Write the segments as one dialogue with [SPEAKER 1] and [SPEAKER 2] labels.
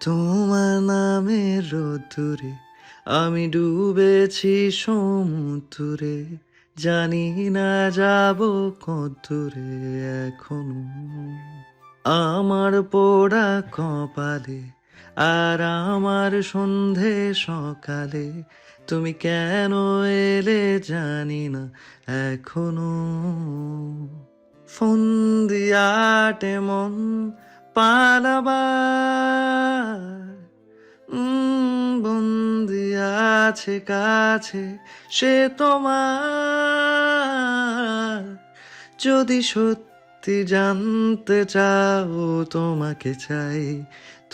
[SPEAKER 1] তোমার নামের রোদ্দুরে আমি ডুবেছি সমুদ্রে, জানি না যাব কদ্দূরে এখনো। আমার পোড়া কপালে আর আমার সন্ধে সকালে তুমি কেন এলে জানি না এখনো। ফন্দিয়াটে মন পালাবার, বন্দি আছে কাছে সে তোমার। যদি সত্যি জানতে চাও তোমাকে চাই,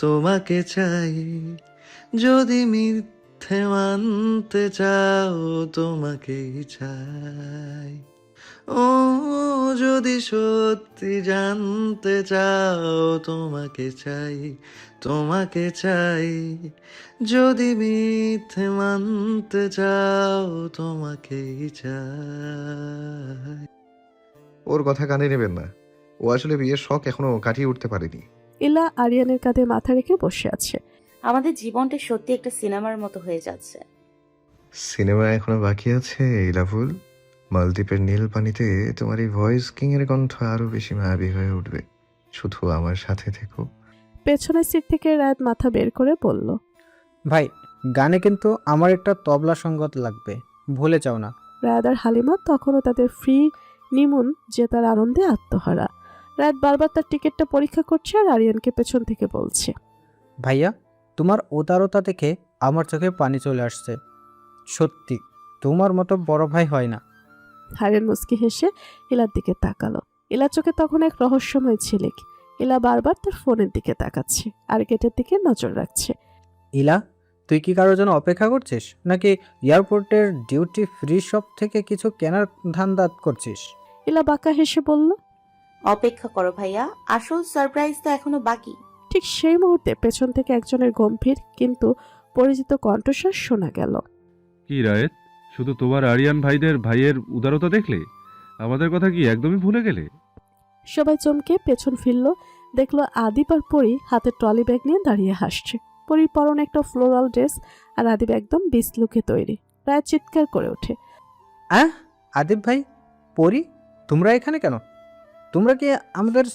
[SPEAKER 1] তোমাকে চাই। যদি মিথ্যে মানতে চাও তোমাকেই চাই। ও যদি সত্যি জানতে চাও তোমাকে চাই, তোমাকে চাই। যদি মিথ্যে মানতে চাও তোমাকেই চাই।
[SPEAKER 2] ওর কথা কানে নেবেন না। ও আসলে বিয়ের শখ এখনো কাটিয়ে উঠতে পারেনি।
[SPEAKER 3] ইলা আরিয়ানের কাঁধে মাথা রেখে বসে আছে।
[SPEAKER 4] আমাদের জীবনটা সত্যি একটা সিনেমার মতো হয়ে যাচ্ছে।
[SPEAKER 2] সিনেমা এখনো বাকি আছে ইলাফুল। মালদ্বীপের নীল পানিতে তোমার এই ভয়েস কিং এর কণ্ঠ আরো বেশি মায়াবী হয়ে উঠবে। শুধু আমার সাথে থেকো।
[SPEAKER 3] পেছনের সিট থেকে রাত মাথা বের করে বলল,
[SPEAKER 5] ভাই, গানে কিন্তু আমার একটা তবলা সঙ্গত লাগবে, ভুলে যাও না।
[SPEAKER 3] রায়াত আর হালিমা তখনও তাদের ফ্রি নিমুন জেতার আনন্দে আত্মহারা। রাত বারবার তার টিকিটটা পরীক্ষা করছে আর আরিয়ানকে পেছন থেকে বলছে,
[SPEAKER 5] ভাইয়া, তোমার উদারতা দেখে আমার চোখে পানি চলে আসছে। সত্যি তোমার মতো বড় ভাই হয় না।
[SPEAKER 3] আরিয়ান মুচকি হেসে ইলার দিকে তাকালো। ইলার চোখে তখন এক রহস্যময় ঝিলিক। ইলা বারবার তার ফোনের দিকে তাকাচ্ছে আর গেটের দিকে নজর রাখছে।
[SPEAKER 5] ইলা, তুই কি কারোর জন্য অপেক্ষা করছিস, নাকি এয়ারপোর্টের ডিউটি ফ্রি শপ থেকে কিছু কেনার ধান্দা করছিস?
[SPEAKER 3] ইলা বাঁকা হেসে বলল,
[SPEAKER 4] অপেক্ষা করো ভাইয়া, আসল সারপ্রাইজ তো এখনো বাকি।
[SPEAKER 3] ঠিক সেই মুহূর্তে পেছন থেকে একজনের গম্ভীর কিন্তু পরিচিত কণ্ঠস্বর শোনা গেল।
[SPEAKER 6] কি রায়েত, শুধু তোমার আরিয়ান ভাইদের ভাইয়ের উদারতা দেখলে আমাদের কথা কি একদমই ভুলে গেলে?
[SPEAKER 3] সবাই চমকে পেছন ফিরল, দেখলো আদিপ আর পরি হাতে ট্রলি ব্যাগ নিয়ে দাঁড়িয়ে হাসছে। পরির পরনে একটা ফ্লোরাল ড্রেস আর আদিপ একদম বিসলুকে তৈরি। প্রায় চিৎকার করে ওঠে,
[SPEAKER 5] আদিব ভাই, পরি, তোমরা এখানে কেন? তোমরা কি আমাদের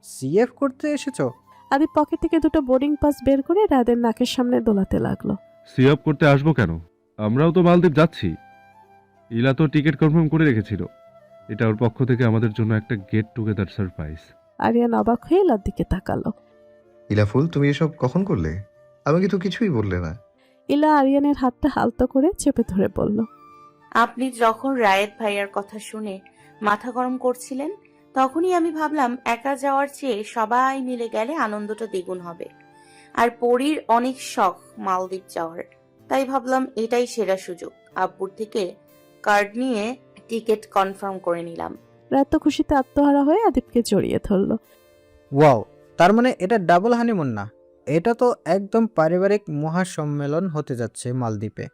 [SPEAKER 5] সিএফ করতে এসেছো?
[SPEAKER 3] আদিপ পকেট থেকে দুটো বোর্ডিং পাস বের করে রাদের নাকের সামনে দোলাতে লাগলো।
[SPEAKER 6] সিআপ করতে আসবো কেন? আমরাও তো মালদ্বীপ যাচ্ছি। ইলা তো টিকিট কনফার্ম করে রেখেছিল। এটা ওর পক্ষ থেকে আমাদের জন্য একটা গেট টুগেদার সারপ্রাইজ।
[SPEAKER 3] আরিয়ান অবাক হয়ে ইলার দিকে তাকালো।
[SPEAKER 2] ইলাফুল, তুমি এসব কখন করলে? আমাকে তো কিছুই বললে না।
[SPEAKER 3] ইলা আরিয়ানের হাতটা হালতো করে চেপে ধরে বলল,
[SPEAKER 4] আপনি যখন রায়েত ভাইয়ার কথা শুনে মাথা গরম করছিলেন, তখনই আমি ভাবলাম একা যাওয়ার চেয়ে সবাই মিলে গেলে আনন্দটা দ্বিগুণ হবে। আর পরীর অনেক শখ মালদ্বীপ যাওয়ার, তাই ভাবলাম এটাই সেরা সুযোগ। আব্বুর থেকে কার্ড নিয়ে টিকিট কনফার্ম করে নিলাম।
[SPEAKER 3] রাত তো খুশিতে আত্মহারা হয়ে আদিপকে জড়িয়ে ধরল।
[SPEAKER 5] ওয়াও, তার মানে এটা ডাবল হানিমুন না, এটা তো একদম পারিবারিক মহাসম্মেলন হতে যাচ্ছে মালদ্বীপে।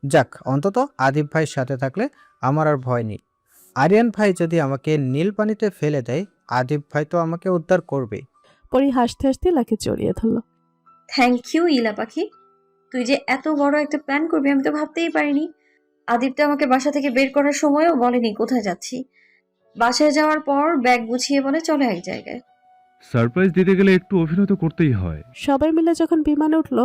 [SPEAKER 5] যাক, অন্তত আদিব ভাইয়ের সাথে থাকলে আমার আর ভয় নেই। আরিয়ান ভাই যদি আমাকে নীল পানিতে ফেলে দেয়, আদিব ভাই তো আমাকে উদ্ধার করবে।
[SPEAKER 3] পরি হাসতে হাসতে ইলাকে জড়িয়ে ধরল।
[SPEAKER 7] থ্যাংক ইউ ইলা পাখি, তুই যে এত বড় একটা প্ল্যান করবি আমি তো ভাবতেই পারিনি। আদিত্য আমাকে বাসা থেকে বের করার সময়ও বলেনি কোথায় যাচ্ছি। বাসায় যাওয়ার পর ব্যাগ গুছিয়ে বলে চলে এক জায়গায়।
[SPEAKER 6] সারপ্রাইজ দিতে গেলে একটু অভিনয় তো করতেই হয়।
[SPEAKER 3] সবাই মিলে যখন বিমানে উঠল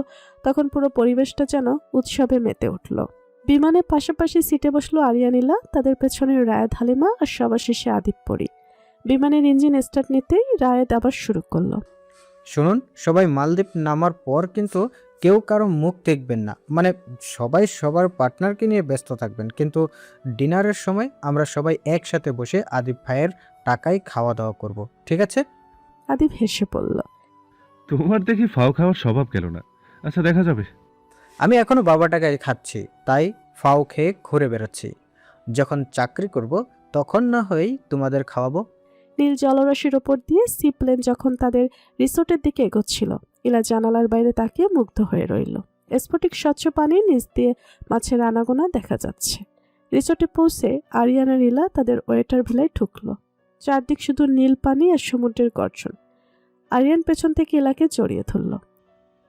[SPEAKER 3] তখন পুরো পরিবেশটা যেন উৎসবে মেতে উঠল। বিমানের পাশাপাশি সিটে বসলো আরিয়ানিলা, তাদের পেছনে রায়াত হালিমা আর সবার শেষে আদিপ পরি। বিমানের ইঞ্জিন স্টার্ট নিতেই রায়াত আবার শুরু করলো।
[SPEAKER 5] শুনুন, সবাই মালদ্বীপ নামার পর কিন্তু কেউ কারো মুখ দেখবেন না। মানে সবাই সবার পার্টনারকে নিয়ে ব্যস্ত থাকবেন, কিন্তু ডিনারের সময় আমরা সবাই একসাথে বসে আদিব ভাইয়ের টাকায় খাওয়া দাওয়া করব, ঠিক আছে?
[SPEAKER 3] আদিপ হেসে পড়ল।
[SPEAKER 6] তোমার দেখি ফাও খাওয়ার স্বভাব গেল না। আচ্ছা, দেখা যাবে।
[SPEAKER 5] আমি এখনো বাবা টাকায় খাচ্ছি, তাই ফাও খেয়ে ঘুরে বেড়াচ্ছি। যখন চাকরি করব তখন না হয়েই তোমাদের খাওয়াবো।
[SPEAKER 3] নীল জলরাশির ওপর দিয়ে সি প্লেন যখন তাদের রিসোর্টের দিকে এগোচ্ছিল, ইলা জানালার বাইরে তাকিয়ে মুগ্ধ হয়ে রইল। স্ফটিক স্বচ্ছ পানি নিচ দিয়ে মাছের আনাগোনা দেখা যাচ্ছে। রিসোর্টে পৌঁছে আরিয়ান আর ইলা তাদের ওয়েটার ভিলায় ঢুকলো। চারদিক শুধু নীল পানি আর সমুদ্রের গর্জন। আরিয়ান পেছন থেকে ইলাকে জড়িয়ে ধরল।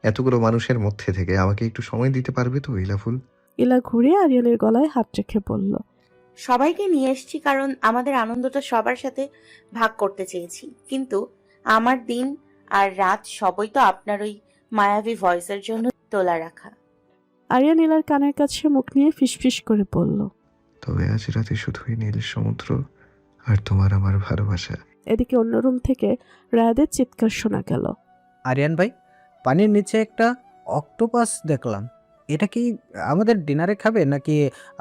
[SPEAKER 2] এতগুলো মানুষের মধ্যে থেকে আমাকে একটু সময় দিতে পারবে তো ইলাফুল?
[SPEAKER 3] ইলা ঘুরে আরিয়ানের গলায় হাত রেখে বলল,
[SPEAKER 4] সবাইকে নিয়ে এসেছি কারণ আমাদের আনন্দটা সবার সাথে ভাগ করতে চেয়েছি, কিন্তু আমার দিন আর রাত সবই তো আপনার ওই মায়াবী ভয়েসের জন্য তোলা রাখা।
[SPEAKER 3] আরিয়ান ইলার কানের কাছে মুখ নিয়ে ফিসফিস করে বলল।
[SPEAKER 2] তবে আজ রাতে শুধুই নীল সমুদ্র আর তোমার আমার ভালোবাসা।
[SPEAKER 3] এদিকে অন্য রুম থেকে রায়াদের চিৎকার শোনা গেল।
[SPEAKER 5] আরিয়ান ভাই, পানির নিচে একটা অক্টোপাস দেখলাম। এটা কি আমাদের ডিনারে খাবে নাকি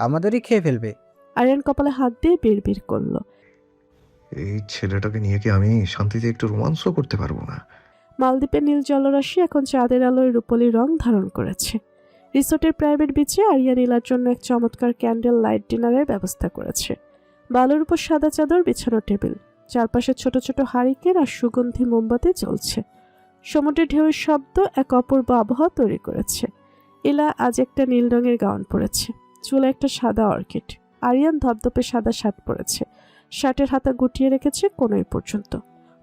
[SPEAKER 5] আমাদেরই খেয়ে ফেলবে?
[SPEAKER 3] আরিয়ান কপালে হাত দিয়ে বিড়বিড় করলো।
[SPEAKER 2] এই ছেলেটাকে নিয়ে কি আমি শান্তিতে একটু রোমাঞ্চ করতে পারবো না?
[SPEAKER 3] মালদ্বীপের নীল জলরাশি এখন চাঁদের আলোয় রূপলি রং ধারণ করেছে। রিসোর্টের প্রাইভেট বিচে আরিয়ান ইলার জন্য এক চমৎকার ক্যান্ডেল লাইট ডিনারের ব্যবস্থা করেছে। বালুর উপর সাদা চাদর, বিছানো টেবিল, চারপাশে ছোট ছোট হারিকেন আর সুগন্ধি মোমবাতি জ্বলছে। সমুদ্রের ঢেউয়ের শব্দ এক অপূর্ব আবহাওয়া তৈরি করেছে। ইলা আজ একটা নীল রঙের গাউন পরেছে, চুলে একটা সাদা অর্কিড। আরিয়ান ধপধপে সাদা শার্ট পরেছে, শার্টের হাতা গুটিয়ে রেখেছে কোনোই পর্যন্ত।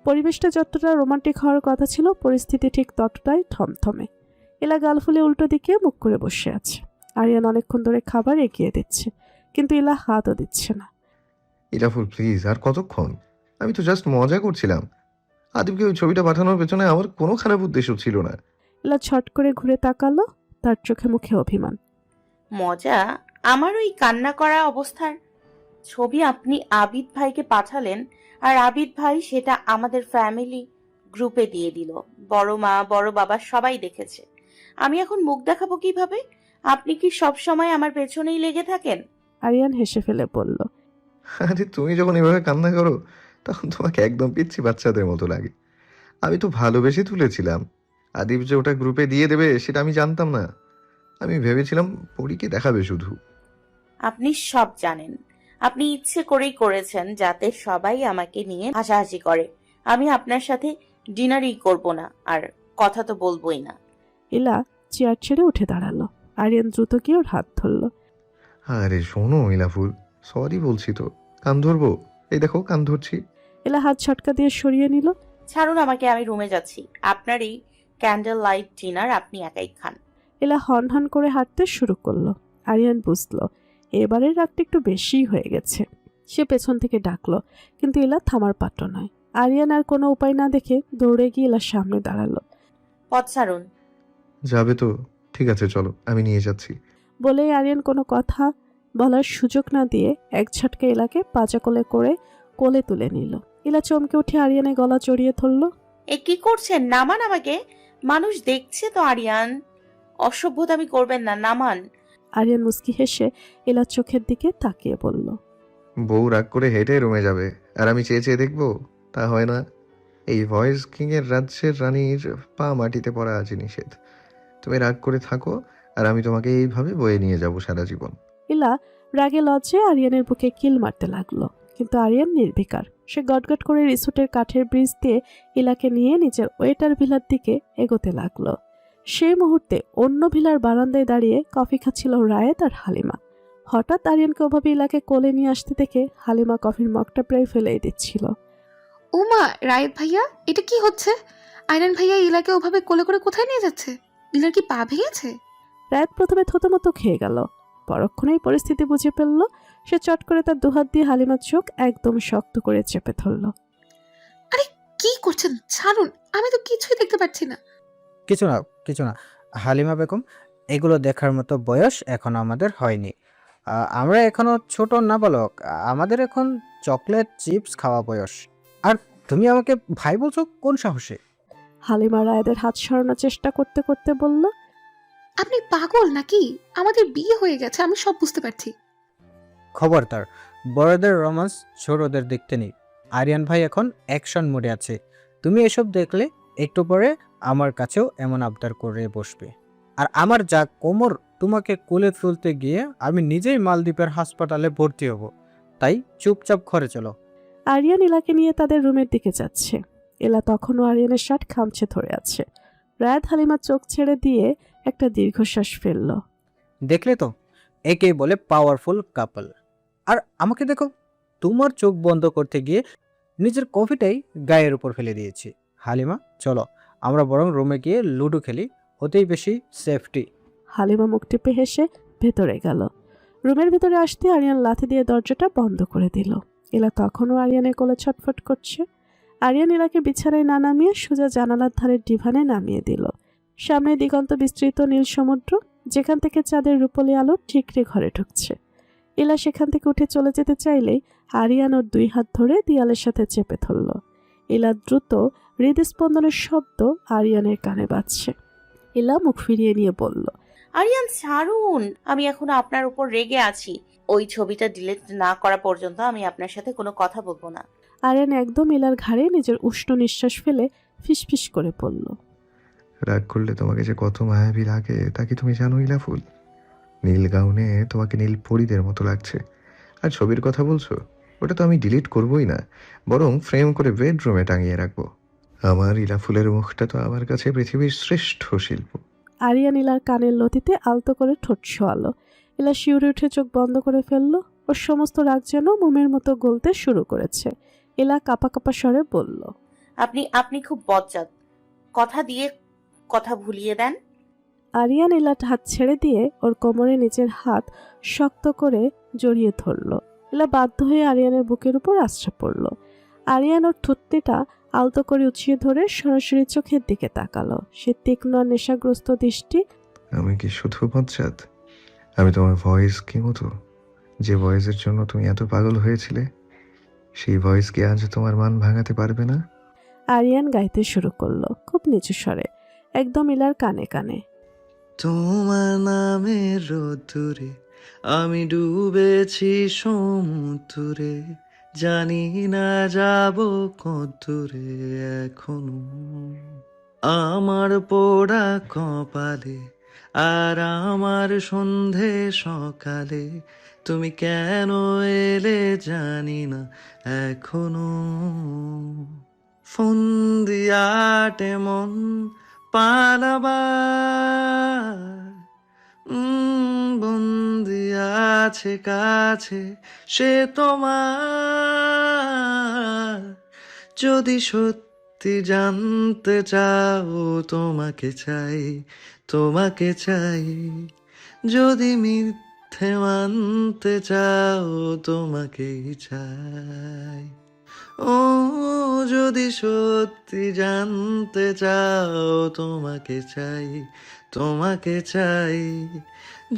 [SPEAKER 3] পরিবেশটা যতটা রোমান্টিক হওয়ার কথা ছিল, পরিস্থিতি ঠিক ততটাই থমথমে। এলা গাল ফুলে উল্টো দিকে মুখ করে বসে আছে। আরিয়ান অনেকক্ষণ ধরে খাবার এগিয়ে দিচ্ছে, কিন্তু ইলা হাতও দিচ্ছে না।
[SPEAKER 2] ইলাফুল প্লিজ, আর কতক্ষণ? আমি তো জাস্ট মজা করছিলাম। আদিবকে ওই ছবিটা পাঠানোর পেছনে আমার কোনো খারাপ উদ্দেশ্য ছিল না।
[SPEAKER 3] ইলা ছট করে ঘুরে তাকালো, তার চোখে মুখে অভিমান।
[SPEAKER 4] মজা? আমার ওই কান্না করা অবস্থার ছবি আপনি আবিদ ভাইকে পাঠালেন, আর আবিদ ভাই সেটা আমাদের ফ্যামিলি গ্রুপে দিয়ে দিল। বড় মা, বড় বাবা সবাই দেখেছে। আমি এখন মুখ দেখাবো কিভাবে? আপনি কি সব সময় আমার পেছনেই লেগে থাকেন?
[SPEAKER 3] আরিয়ান হেসে ফেলে বলল।
[SPEAKER 2] আরে তুমি যখন এভাবে কান্না করো তখন তোমাকে একদম পিচ্ছি বাচ্চাদের মতো লাগে। আমি তো ভালোবেসে তুলেছিলাম। আদিব যে ওটা গ্রুপে দিয়ে দেবে সেটা আমি জানতাম না। আমি ভেবেছিলাম পরীকে দেখাবে শুধু।
[SPEAKER 4] আপনি সব জানেন। আপনি ইচ্ছে করেই করেছেন যাতে সবাই আমাকে নিয়ে হাসাহাসি করে। আমি আপনার সাথে ডিনারই করব না, আর কথা তো বলবোই না।
[SPEAKER 3] ইলা চেয়ার ছেড়ে উঠে দাঁড়ালো। আরিয়ান দ্রুত গিয়ে ওর হাত ধরল।
[SPEAKER 2] আরে শোনো ইলাফুল, সরি বলছি তো। কান ধরবো? এই দেখো কান ধরছি।
[SPEAKER 3] ইলা হাত ছটকা দিয়ে সরিয়ে নিল।
[SPEAKER 4] ছাড়ুন আমাকে, আমি রুমে যাচ্ছি। আপনার এই ক্যান্ডেল লাইট ডিনার আপনি একাই খান।
[SPEAKER 3] ইলা হন হন করে হাঁটতে শুরু করলো। আরিয়ান বুঝলো এবারের রাতটা একটু বেশিই হয়ে গেছে। সে পেছন থেকে ডাকলো, কিন্তু ইলা থামার পাত্র নয়। আরিয়ান আর কোনো উপায় না দেখে দৌড়ে গিয়ে ইলার সামনে দাঁড়ালো।
[SPEAKER 4] পথ ছাড়ুন।
[SPEAKER 2] যাবে তো? ঠিক আছে চলো, আমি নিয়ে যাচ্ছি।
[SPEAKER 3] বলেই আরিয়ান কোনো কথা বলার সুযোগ না দিয়ে এক ঝটকে ইলাকে পাজা কোলে করে কোলে তুলে নিল। ইলা চমকে উঠে আরিয়ানের গলা জড়িয়ে ধরল।
[SPEAKER 4] এ কি করছেন? নামান আমাকে, মানুষ দেখছে তো। আরিয়ান, অসভ্যতামি করবেন না, নামান।
[SPEAKER 3] আরিয়ান মুস্কি হেসে ইলার চোখের দিকে তাকিয়ে বলল।
[SPEAKER 2] বউ রাগ করে হেঁটে রুমে যাবে আর আমি চেয়ে চেয়ে দেখবো? তা হয় না। এই ভয়েস কিং এর রাজ্যের রানীর পা মাটিতে পড়া আছে নিষেধ। তুমি রাগ করে থাকো আর আমি তোমাকে এইভাবে বয়ে নিয়ে যাব সারা জীবন।
[SPEAKER 3] ইলা রাগে লজ্জায় আরিয়ানের বুকে কিল মারতে লাগলো, কিন্তু আরিয়ান নির্বিকার। সে গটগট করে রিসোর্টের কাঠের ব্রিজ দিয়ে ইলাকে নিয়ে নিজের ওয়েটার ভিলার দিকে এগোতে লাগলো। সেই মুহূর্তে অন্য ভিলার বারান্দায় দাঁড়িয়ে কফি খাচ্ছিল রায়েত আর হালিমা। হঠাৎ আরিয়ানকে ওভাবে ইলাকে কোলে নিয়ে আসতে দেখে হালিমা কফির মগটা প্রায় ফেলেই দিচ্ছিল।
[SPEAKER 8] ওমা, রায়েত ভাইয়া, এটা কি হচ্ছে? আয়নান ভাইয়া ইলাকে ওভাবে কোলে করে কোথায় নিয়ে যাচ্ছে? ইলার কি পা ভেঙেছে?
[SPEAKER 3] রায়েত প্রথমে থতমত খেয়ে গেল, পরক্ষণেই পরিস্থিতি বুঝে ফেলল। সে চট করে তার দুহাত দিয়ে হালিমার চোখ একদম শক্ত করে চেপে ধরল।
[SPEAKER 8] আরে কি করছেন? ছাড়ুন, আমি তো কিছুই দেখতে পাচ্ছি না।
[SPEAKER 5] কিছু না হালিমা বেগম, এগুলো দেখার মতো বয়স এখন আমাদের হয়নি। আমরা এখনো ছোট নাবালক। আমাদের এখন চকলেট চিপস খাওয়া বয়স। আর তুমি আমাকে ভাই বলছো কোন সাহসে?
[SPEAKER 3] হালিমা রায়েদের হাত সরানোর চেষ্টা করতে করতে বলল।
[SPEAKER 8] আপনি পাগল নাকি? আমাদের বিয়ে হয়ে গেছে, আমি সব বুঝতে পারছি।
[SPEAKER 5] খবরদার, বড়দের রোমান্স ছোটদের দেখতে নেই। আরিয়ান ভাই এখন অ্যাকশন মোডে আছে। তুমি এসব দেখলে একটু পরে আমার কাছেও এমন আবদার করে বসবে। আর আমার যা কোমর, তোমাকে কোলে তুলতে গিয়ে আমি নিজেই মালদ্বীপের হাসপাতালে ভর্তি হব। তাই চুপচাপ ঘরে চলো।
[SPEAKER 3] আরিয়ান ইলাকে নিয়ে তাদের রুমের দিকে যাচ্ছে। এলা তখনও আরিয়ানের শার্ট খামচে ধরে আছে। রায়াত হালিমার চোখ ছেড়ে দিয়ে একটা দীর্ঘশ্বাস ফেলল।
[SPEAKER 5] দেখলে তো, একেই বলে পাওয়ারফুল কাপল। আর আমাকে দেখো, তোমার চোখ বন্ধ করতে গিয়ে নিজের কফিটাই গায়ের উপর ফেলে দিয়েছি। হালিমা চলো, আমরা বরং রুমে গিয়ে লুডো খেলি। অতি বেশি সেফটি।
[SPEAKER 3] হালিমা মুখ টিপে হেসে ভেতরে গেল। রুমের ভেতরে আসতে আরিয়ান লাথি দিয়ে দরজাটা বন্ধ করে দিল। ইলা তখনও আরিয়ানের কোলে ছটফট করছে। আরিয়ান ইলাকে বিছানায় না নামিয়ে সোজা জানালার ধারের ডিভানে নামিয়ে দিল। সামনে দিগন্ত বিস্তৃত নীল সমুদ্র, যেখান থেকে চাঁদের রূপলি আলো ঠিকরে ঘরে ঢুকছে। ইলা সেখান থেকে উঠে চলে যেতে চাইলেই আরিয়ান ওর 2 হাত ধরে দেয়ালের সাথে চেপে ধরল। ইলা দ্রুত হৃদস্পন্দনের শব্দ আরিয়ানের কানে বাজছে। ইলা মুখ ফিরিয়ে নিয়ে বলল,
[SPEAKER 4] আরিয়ান ছাড়ুন, আমি এখনো আপনার উপর রেগে আছি। ওই ছবিটা ডিলিট না করা পর্যন্ত আমি আপনার সাথে কোনো কথা বলবো না।
[SPEAKER 3] আরিয়ান একদম ইলার ঘাড়ে নিজের উষ্ণ নিঃশ্বাস ফেলে ফিসফিস করে পড়ল,
[SPEAKER 2] রাগ করলে তোমাকে যে কত মায়াবী লাগে তা কি তুমি জানো ইলা ফুল? নীল গাউনে তোমাকে নীল পরীদের মতো লাগছে। আর ছবির কথা বলছো, ওটা তো আমি ডিলিট করবোই না, বরং ফ্রেম করে বেডরুমে টাঙিয়ে রাখবো। আমার ইলা ফুলের মুখটা তো আমার কাছে পৃথিবীর শ্রেষ্ঠ শিল্প।
[SPEAKER 3] আরিয়ান ইলার কানের লতিতে আলতো করে ঠোঁট ছোয়ালো। ইলা শিউরে উঠে চোখ বন্ধ করে ফেলল। ওর সমস্ত রাগ যেন মোমের মতো গলতে শুরু করেছে। ইলা কাপা কাপা স্বরে বলল,
[SPEAKER 4] আপনি খুব বজ্জাত। কথা দিয়ে কথা ভুলিয়ে দেন।
[SPEAKER 3] আরিয়ান ইলার হাত ছেড়ে দিয়ে ওর কোমরে নিজের হাত শক্ত করে জড়িয়ে ধরল। ইলা বাধ্য হয়ে আরিয়ানের বুকের উপর আশ্রয় পড়ল। আরিয়ান ওর থুতনিটা আলতো করে উঁচিয়ে ধরে সরাসরি চোখের দিকে তাকালো। সে তীক্ষ্ণ আর নেশাগ্রস্ত দৃষ্টি।
[SPEAKER 2] আমি কি শুধু বজ্জাত? আমি তোমার ভয়েস কি মতো, যে ভয়েসের জন্য তুমি এত পাগল হয়েছিলে, সেই ভয়েস কি আজ তোমার মান ভাঙাতে পারবে না?
[SPEAKER 3] আরিয়ান গাইতে শুরু করলো খুব নিচু স্বরে, একদম ইলার কানে কানে।
[SPEAKER 1] তোমার নামে রোদ্দুরে আমি ডুবেছি সমুদ্রে, জানি না যাব কদ্দূরে এখনো। আমার পোড়া কপালে আর আমার সন্ধে সকালে তুমি কেন এলে জানি না এখনো। ফন্দিয়াটে মন পালাবার বন্দি আছে কাছে সে তোমার। যদি সত্যি জানতে চাও তোমাকে চাই, তোমাকে চাই। যদি মিথ্যে মানতে চাও তোমাকেই চাই। ও যদি সত্যি জানতে চাও তোমাকে চাই, তোমাকে চাই।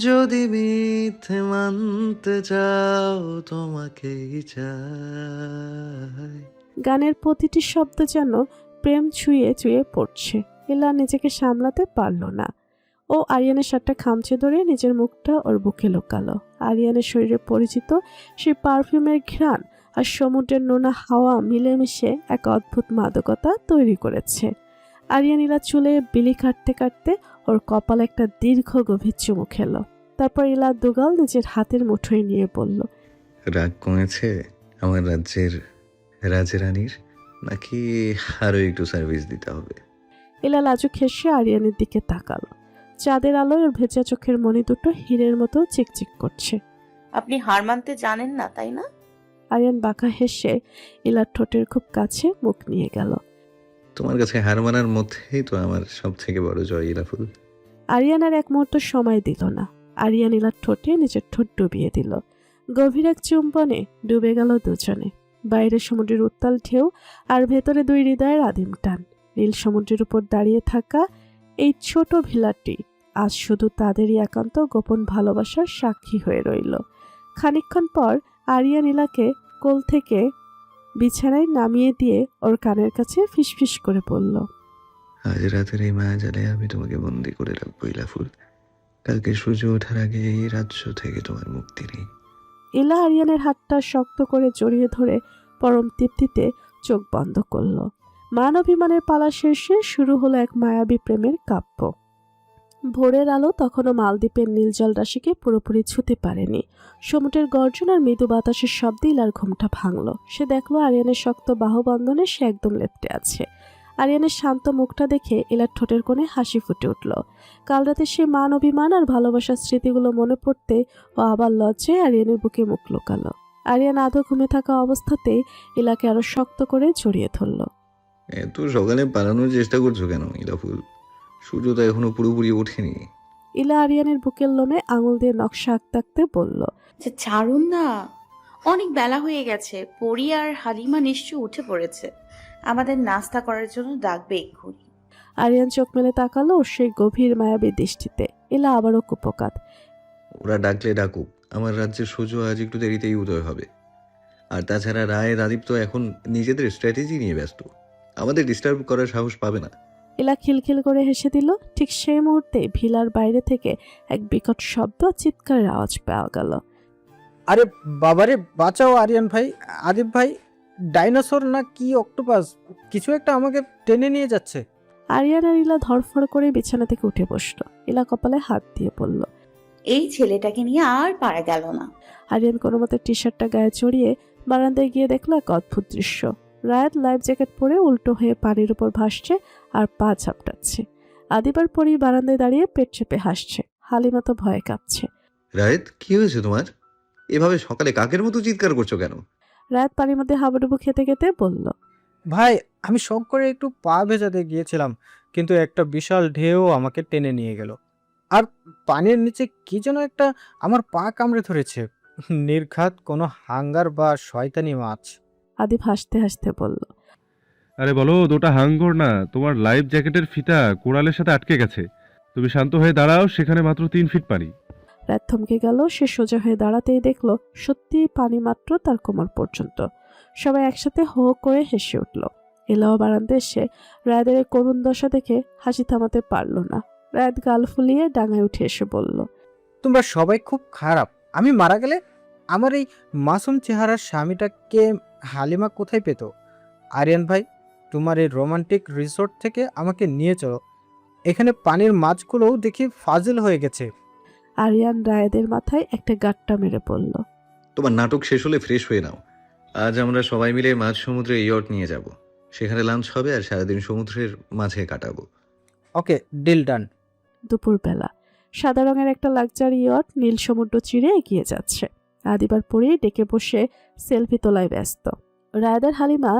[SPEAKER 1] যদি মিথ্যে মানতে চাও তোমাকেই চাই।
[SPEAKER 3] গানের প্রতিটি শব্দ যেন প্রেম ছুঁয়ে ছুঁয়ে পড়ছে। ইলা নিজেকে সামলাতে পারল না। ও আরিয়ানের শার্টটা খামচে ধরে নিজের মুখটা ওর বুকে লুকালো। আরিয়ানের শরীরে পরিচিত সেই পারফিউমের ঘ্রাণ আর সমুদ্রের নোনা হাওয়া মিলেমিশে এক অদ্ভুত মাদকতা তৈরি করেছে। আরিয়ান ইলা চুলে বিলি কাটতে কাটতে ওর কপালে একটা দীর্ঘ গভীর চুমু খেলো। তারপর ইলা দুগাল নিজের হাতের মুঠোয় নিয়ে বলল,
[SPEAKER 2] রাগ কমেছে আমার রাজ্যের রাজরানীর, নাকি আরো একটু সার্ভিস দিতে হবে?
[SPEAKER 3] ইলা লাজুক হেসে আরিয়ানের দিকে তাকালো। চাঁদের আলোয় ওর ভেজা চোখের মণি দুটো হীরের মতো চিকচিক করছে।
[SPEAKER 4] আপনি হার মানতে জানেন না, তাই না?
[SPEAKER 3] আরিয়ান বাঁকা হেসে ইলার ঠোঁটের খুব কাছে মুখ নিয়ে গেল।
[SPEAKER 2] তোমার কাছে হার মানার মধ্যেই তো আমার সব থেকে বড় জয় ইলা ফুল।
[SPEAKER 3] আরিয়ান আর এক মুহূর্ত সময় দিল না। আরিয়ান ইলার ঠোঁটে নিজের ঠোঁট ডুবিয়ে দিল। গভীর এক চুম্বনে ডুবে গেল দুজনে। বাইরে সমুদ্রের উত্তাল ঢেউ আর ভেতরে 2 হৃদয়ের আদিম টান। নীল সমুদ্রের উপর দাঁড়িয়ে থাকা এই ছোট ভিলাটি আজ শুধু তাদেরই একান্ত গোপন ভালোবাসার সাক্ষী হয়ে রইল। খানিকক্ষণ পর আরিয়ান ইলাকে কোল থেকে বিছানায় নামিয়ে দিয়ে ওর কানের কাছে ফিসফিস করে বলল,
[SPEAKER 2] আজ রাতের এই মায়াজালে আমি তোমাকে বন্দি করে রাখবো ইলা ফুল। কালকে সূর্য ওঠার আগে এই রাজ্য থেকে তোমার মুক্তি নেই।
[SPEAKER 3] ইলা আরিয়ানের হাতটা শক্ত করে জড়িয়ে ধরে পরম তৃপ্তিতে চোখ বন্ধ করল। মান অভিমানের পালা শেষে শুরু হলো এক মায়াবী প্রেমের কাব্য। ভোরের আলো তখনও মালদ্বীপের নীলজল রাশিকে পুরোপুরি ছুঁতে পারেনি। সমুদ্রের গর্জন আর মৃদু বাতাসের শব্দে ইলার ঘুমটা ভাঙল। সে দেখলো আরিয়ানের শক্ত বাহুবন্ধনে সে একদম লেপ্টে আছে। আরিয়ানের শান্ত মুখটা দেখে ইলার ঠোঁটের কোণে হাসি ফুটে উঠল। কাল রাতে সে মান অভিমান আর ভালোবাসার স্মৃতিগুলো মনে পড়তে ও আবার লজ্জায় আরিয়ানের বুকে মুখ লুকালো। আরিয়ান আধো ঘুমে থাকা অবস্থাতেই ইলাকে আরো শক্ত করে জড়িয়ে ধরল।
[SPEAKER 2] এত সকালে পালানোর চেষ্টা করছো কেন ইলা ফুল? সূর্য তো এখনো পুরোপুরি ওঠেনি।
[SPEAKER 3] ইলা আরিয়ানের বুকের লোমে আঙুল দিয়ে নকশা আঁকতে আঁকতে বলল।
[SPEAKER 4] আচ্ছা ছাড়ুন না, অনেক বেলা হয়ে গেছে। পরি আর হালিমা নিশ্চয় উঠে পড়েছে, আমাদের নাস্তা করার জন্য ডাকবে এক্ষুনি।
[SPEAKER 3] আরিয়ান চোখ মেলে তাকালো ওর সেই গভীর মায়াবী দৃষ্টিতে। ইলা আবারও কুপকাত।
[SPEAKER 2] ওরা ডাকলে ডাকুক, আমার রাজ্যের সূর্য আজ একটু দেরিতেই উদয় হবে। আর তাছাড়া রায় আদিপ তো এখন নিজেদের স্ট্র্যাটেজি নিয়ে ব্যস্ত, আমাদের ডিস্টার্ব করার সাহস পাবে না।
[SPEAKER 3] ইলা খিলখিল করে হেসে দিল। ঠিক সেই মুহূর্তে ভিলার বাইরে থেকে এক বিকট শব্দ আর চিৎকারের আওয়াজ পাওয়া গেল।
[SPEAKER 5] আরে বাবারে, বাঁচাও আরিয়ান ভাই, আদিব ভাই, ডাইনোসর না কি অক্টোপাস কিছু একটা আমাকে টেনে নিয়ে যাচ্ছে।
[SPEAKER 3] আরিয়ান আর ইলা ধরফর করে বিছানা থেকে উঠে বসলো। ইলা কপালে হাত দিয়ে পড়ল।
[SPEAKER 4] এই ছেলেটাকে নিয়ে আর পারা গেল না।
[SPEAKER 3] আরিয়ান কোনো মতে টি শার্টটা গায়ে চড়িয়ে বারান্দায় গিয়ে দেখলো এক অদ্ভুত দৃশ্য। রায়াত লাইফ জ্যাকেট পরে উল্টো হয়ে পানির উপর ভাসছে আর পা ঝাপটাচ্ছে। আদিবার পরই বারান্দায় দাঁড়িয়ে পেট চেপে হাসছে। হালিমা তো ভয়ে কাঁপছে।
[SPEAKER 2] রায়েত, কি হয়েছে তোমার? এভাবে সকালে কাকের মতো চিৎকার করছো কেন?
[SPEAKER 3] রায়াত পানির মধ্যে হাবুডুবু খেতে খেতে বলল।
[SPEAKER 5] ভাই, আমি শখ করে একটু পা ভেজাতে গিয়েছিলাম, কিন্তু একটা বিশাল ঢেউ আমাকে টেনে নিয়ে গেল। আর পানির নিচে কি যেন একটা আমার পা কামড়ে ধরেছে। নির্ঘাত কোনো হাঙ্গার বা শয়তানি মাছ।
[SPEAKER 3] আদিব হাসতে হাসতে বলল।
[SPEAKER 6] আরে বলো, ওটা হাঙ্গর না, তোমার লাইফ জ্যাকেটের ফিতা কোরালের সাথে আটকে গেছে। তুমি শান্ত হয়ে দাঁড়াও, সেখানে মাত্র 3 ফিট পানি।
[SPEAKER 3] রাত থমকে গেল। সে সোজা হয়ে দাঁড়াতেই দেখলো সত্যি পানি মাত্র তার কোমর পর্যন্ত। সবাই একসাথে হো হো করে হেসে উঠল। এলাও বারান্দে এসে রায়াদের এই করুণ দশা দেখে হাসি থামাতে পারল না। রায়াত গাল ফুলিয়ে ডাঙায় উঠে এসে বলল।
[SPEAKER 5] তোমরা সবাই খুব খারাপ। আমি মারা গেলে আমার এই মাসুম চেহারার স্বামীটাকে হালিমা কোথায় পেত? আরিয়ান ভাই, তোমার এই রোমান্টিক রিসোর্ট থেকে আমাকে নিয়ে চলো। এখানে পানির মাছগুলোও দেখি ফাজিল হয়ে গেছে।
[SPEAKER 3] আরিয়ান রায়াদের মাথায় একটা গাট্টা মেরে পড়ল।
[SPEAKER 2] তোমার নাটক শেষ হলে ফ্রেশ হয়ে নাও। আজ আমরা সবাই মিলে মাঝ সমুদ্রে ইয়ট নিয়ে যাব, সেখানে লাঞ্চ হবে আর সারাদিন সমুদ্রের মাঝে কাটাবো।
[SPEAKER 5] ওকে, ডিল ডান।
[SPEAKER 3] দুপুরবেলা সাদা রঙের একটা লাক্সারি ইয়ট নীল সমুদ্র চিরে এগিয়ে যাচ্ছে। আদিবার পরেই ডেকে বসে সেলফি তোলায় ব্যস্ত। রায়াদার হালিমা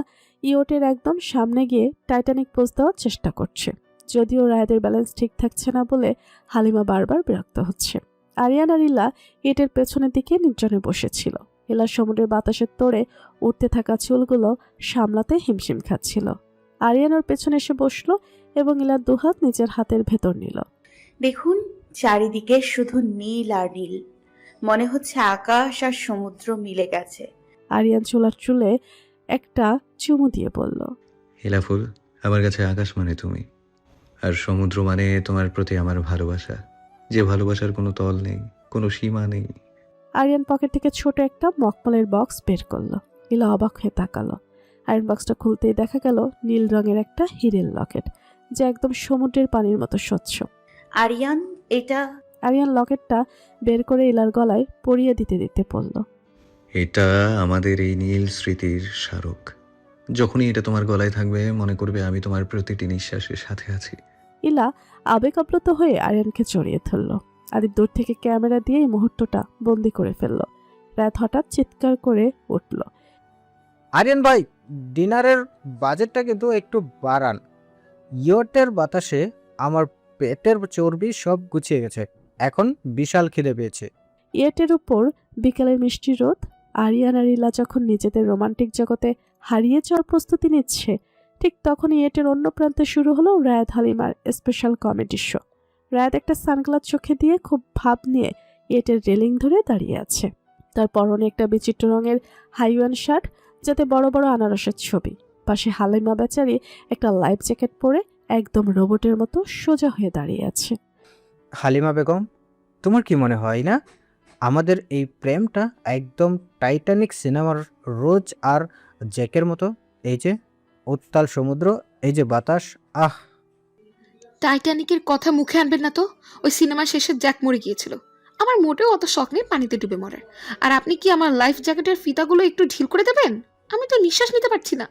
[SPEAKER 3] ইয়টের একদম সামনে গিয়ে টাইটানিক পোজ দেওয়ার চেষ্টা করছে। যদিও রায়াদের ব্যালেন্স ঠিক থাকছে না বলে হালিমা বারবার বিরক্ত হচ্ছে। আরিয়ান আর ইলা ইটের পেছনের দিকে নির্জনে বসেছিল। ইলা সমুদ্রের বাতাসের তোড়ে উঠতে থাকা চুলগুলো সামলাতে হিমশিম খাচ্ছিল। আরিয়ান ওর পেছনে এসে বসলো এবং ইলার দুহাত নিজের হাতের ভেতর নিল।
[SPEAKER 4] দেখুন, চারিদিকে শুধু নীল আর নীল, মনে হচ্ছে আকাশ আর সমুদ্র মিলে গেছে।
[SPEAKER 3] আরিয়ান চুলার চুলে একটা চুমু দিয়ে বলল।
[SPEAKER 2] হেলাফুল, আমার কাছে আকাশ মানে তুমি, আর সমুদ্র মানে তোমার প্রতি আমার ভালোবাসা, যে ভালোবাসার কোনো তল নেই, কোনো সীমা নেই।
[SPEAKER 3] আরিয়ান পকেট থেকে ছোট একটা মখমলের বক্স বের করলো। ইলা অবাক হয়ে তাকালো। আয়রন বক্সটা খুলতেই দেখা গেল নীল রঙের একটা হীরের লকেট, যা একদম সমুদ্রের পানির মতো স্বচ্ছ।
[SPEAKER 4] আরিয়ান, এটা?
[SPEAKER 3] আরিয়ান লকেটটা বের করে ইলার গলায় পরিয়ে দিতে দিতে বলল।
[SPEAKER 2] এটা আমাদের এই নীল স্মৃতির স্মারক। যখনই এটা তোমার গলায় থাকবে, মনে করবে আমি তোমার প্রতিটি নিঃশ্বাসের সাথে আছি।
[SPEAKER 3] ইলা আবেগ আপ্লুত হয়ে আরিয়ানকে জড়িয়ে ধরল। আদিব দূর থেকে ক্যামেরা দিয়ে এই মুহূর্তটা বন্দি করে ফেলল। রাত হঠাৎ চিৎকার করে উঠল।
[SPEAKER 5] আরিয়ান ভাই, ডিনারের বাজেটটা কিন্তু একটু বাড়ান। ইয়টের বাতাসে আমার পেটের চর্বি সব গুছিয়ে গেছে, এখন বিশাল খিদে পেয়েছে।
[SPEAKER 3] ইয়েটের উপর বিকেলের মিষ্টি রোদ। আরিয়ান আর ইলা যখন নিজেদের রোমান্টিক জগতে হারিয়ে যাওয়ার প্রস্তুতি নিচ্ছে, ঠিক তখন ইয়েটের অন্য প্রান্তে শুরু হলো রায়াত হালিমার স্পেশাল কমেডি শো। রায়াত একটা সানগ্লাস চোখে দিয়ে খুব ভাব নিয়ে ইয়েটের রেলিং ধরে দাঁড়িয়ে আছে। তার পরনে একটা বিচিত্র রঙের হাইওয়ান শার্ট, যাতে বড় বড় আনারসের ছবি। পাশে হালিমা বেচারি একটা লাইফ জ্যাকেট পরে একদম রোবটের মতো সোজা হয়ে দাঁড়িয়ে আছে।
[SPEAKER 5] হালিমা বেগম, তোমার কি মনে হয় না আমাদের এই প্রেমটা একদম টাইটানিক সিনেমার রোজ আর জ্যাকের মতো? এই যে উত্তাল সমুদ্র, এই যে বাতাস, আহ!
[SPEAKER 8] টাইটানিকের কথা মুখে আনবেন না তো। ওই সিনেমার শেষে জ্যাক মরে গিয়েছিল। আমার মোটেও অত শখ নেই পানিতে ডুবে মরার। আর আপনি কি আমার লাইফ জ্যাকেটের ফিতাগুলো একটু ঢিল করে দেবেন? আমি তো নিঃশ্বাস নিতে পারছি না।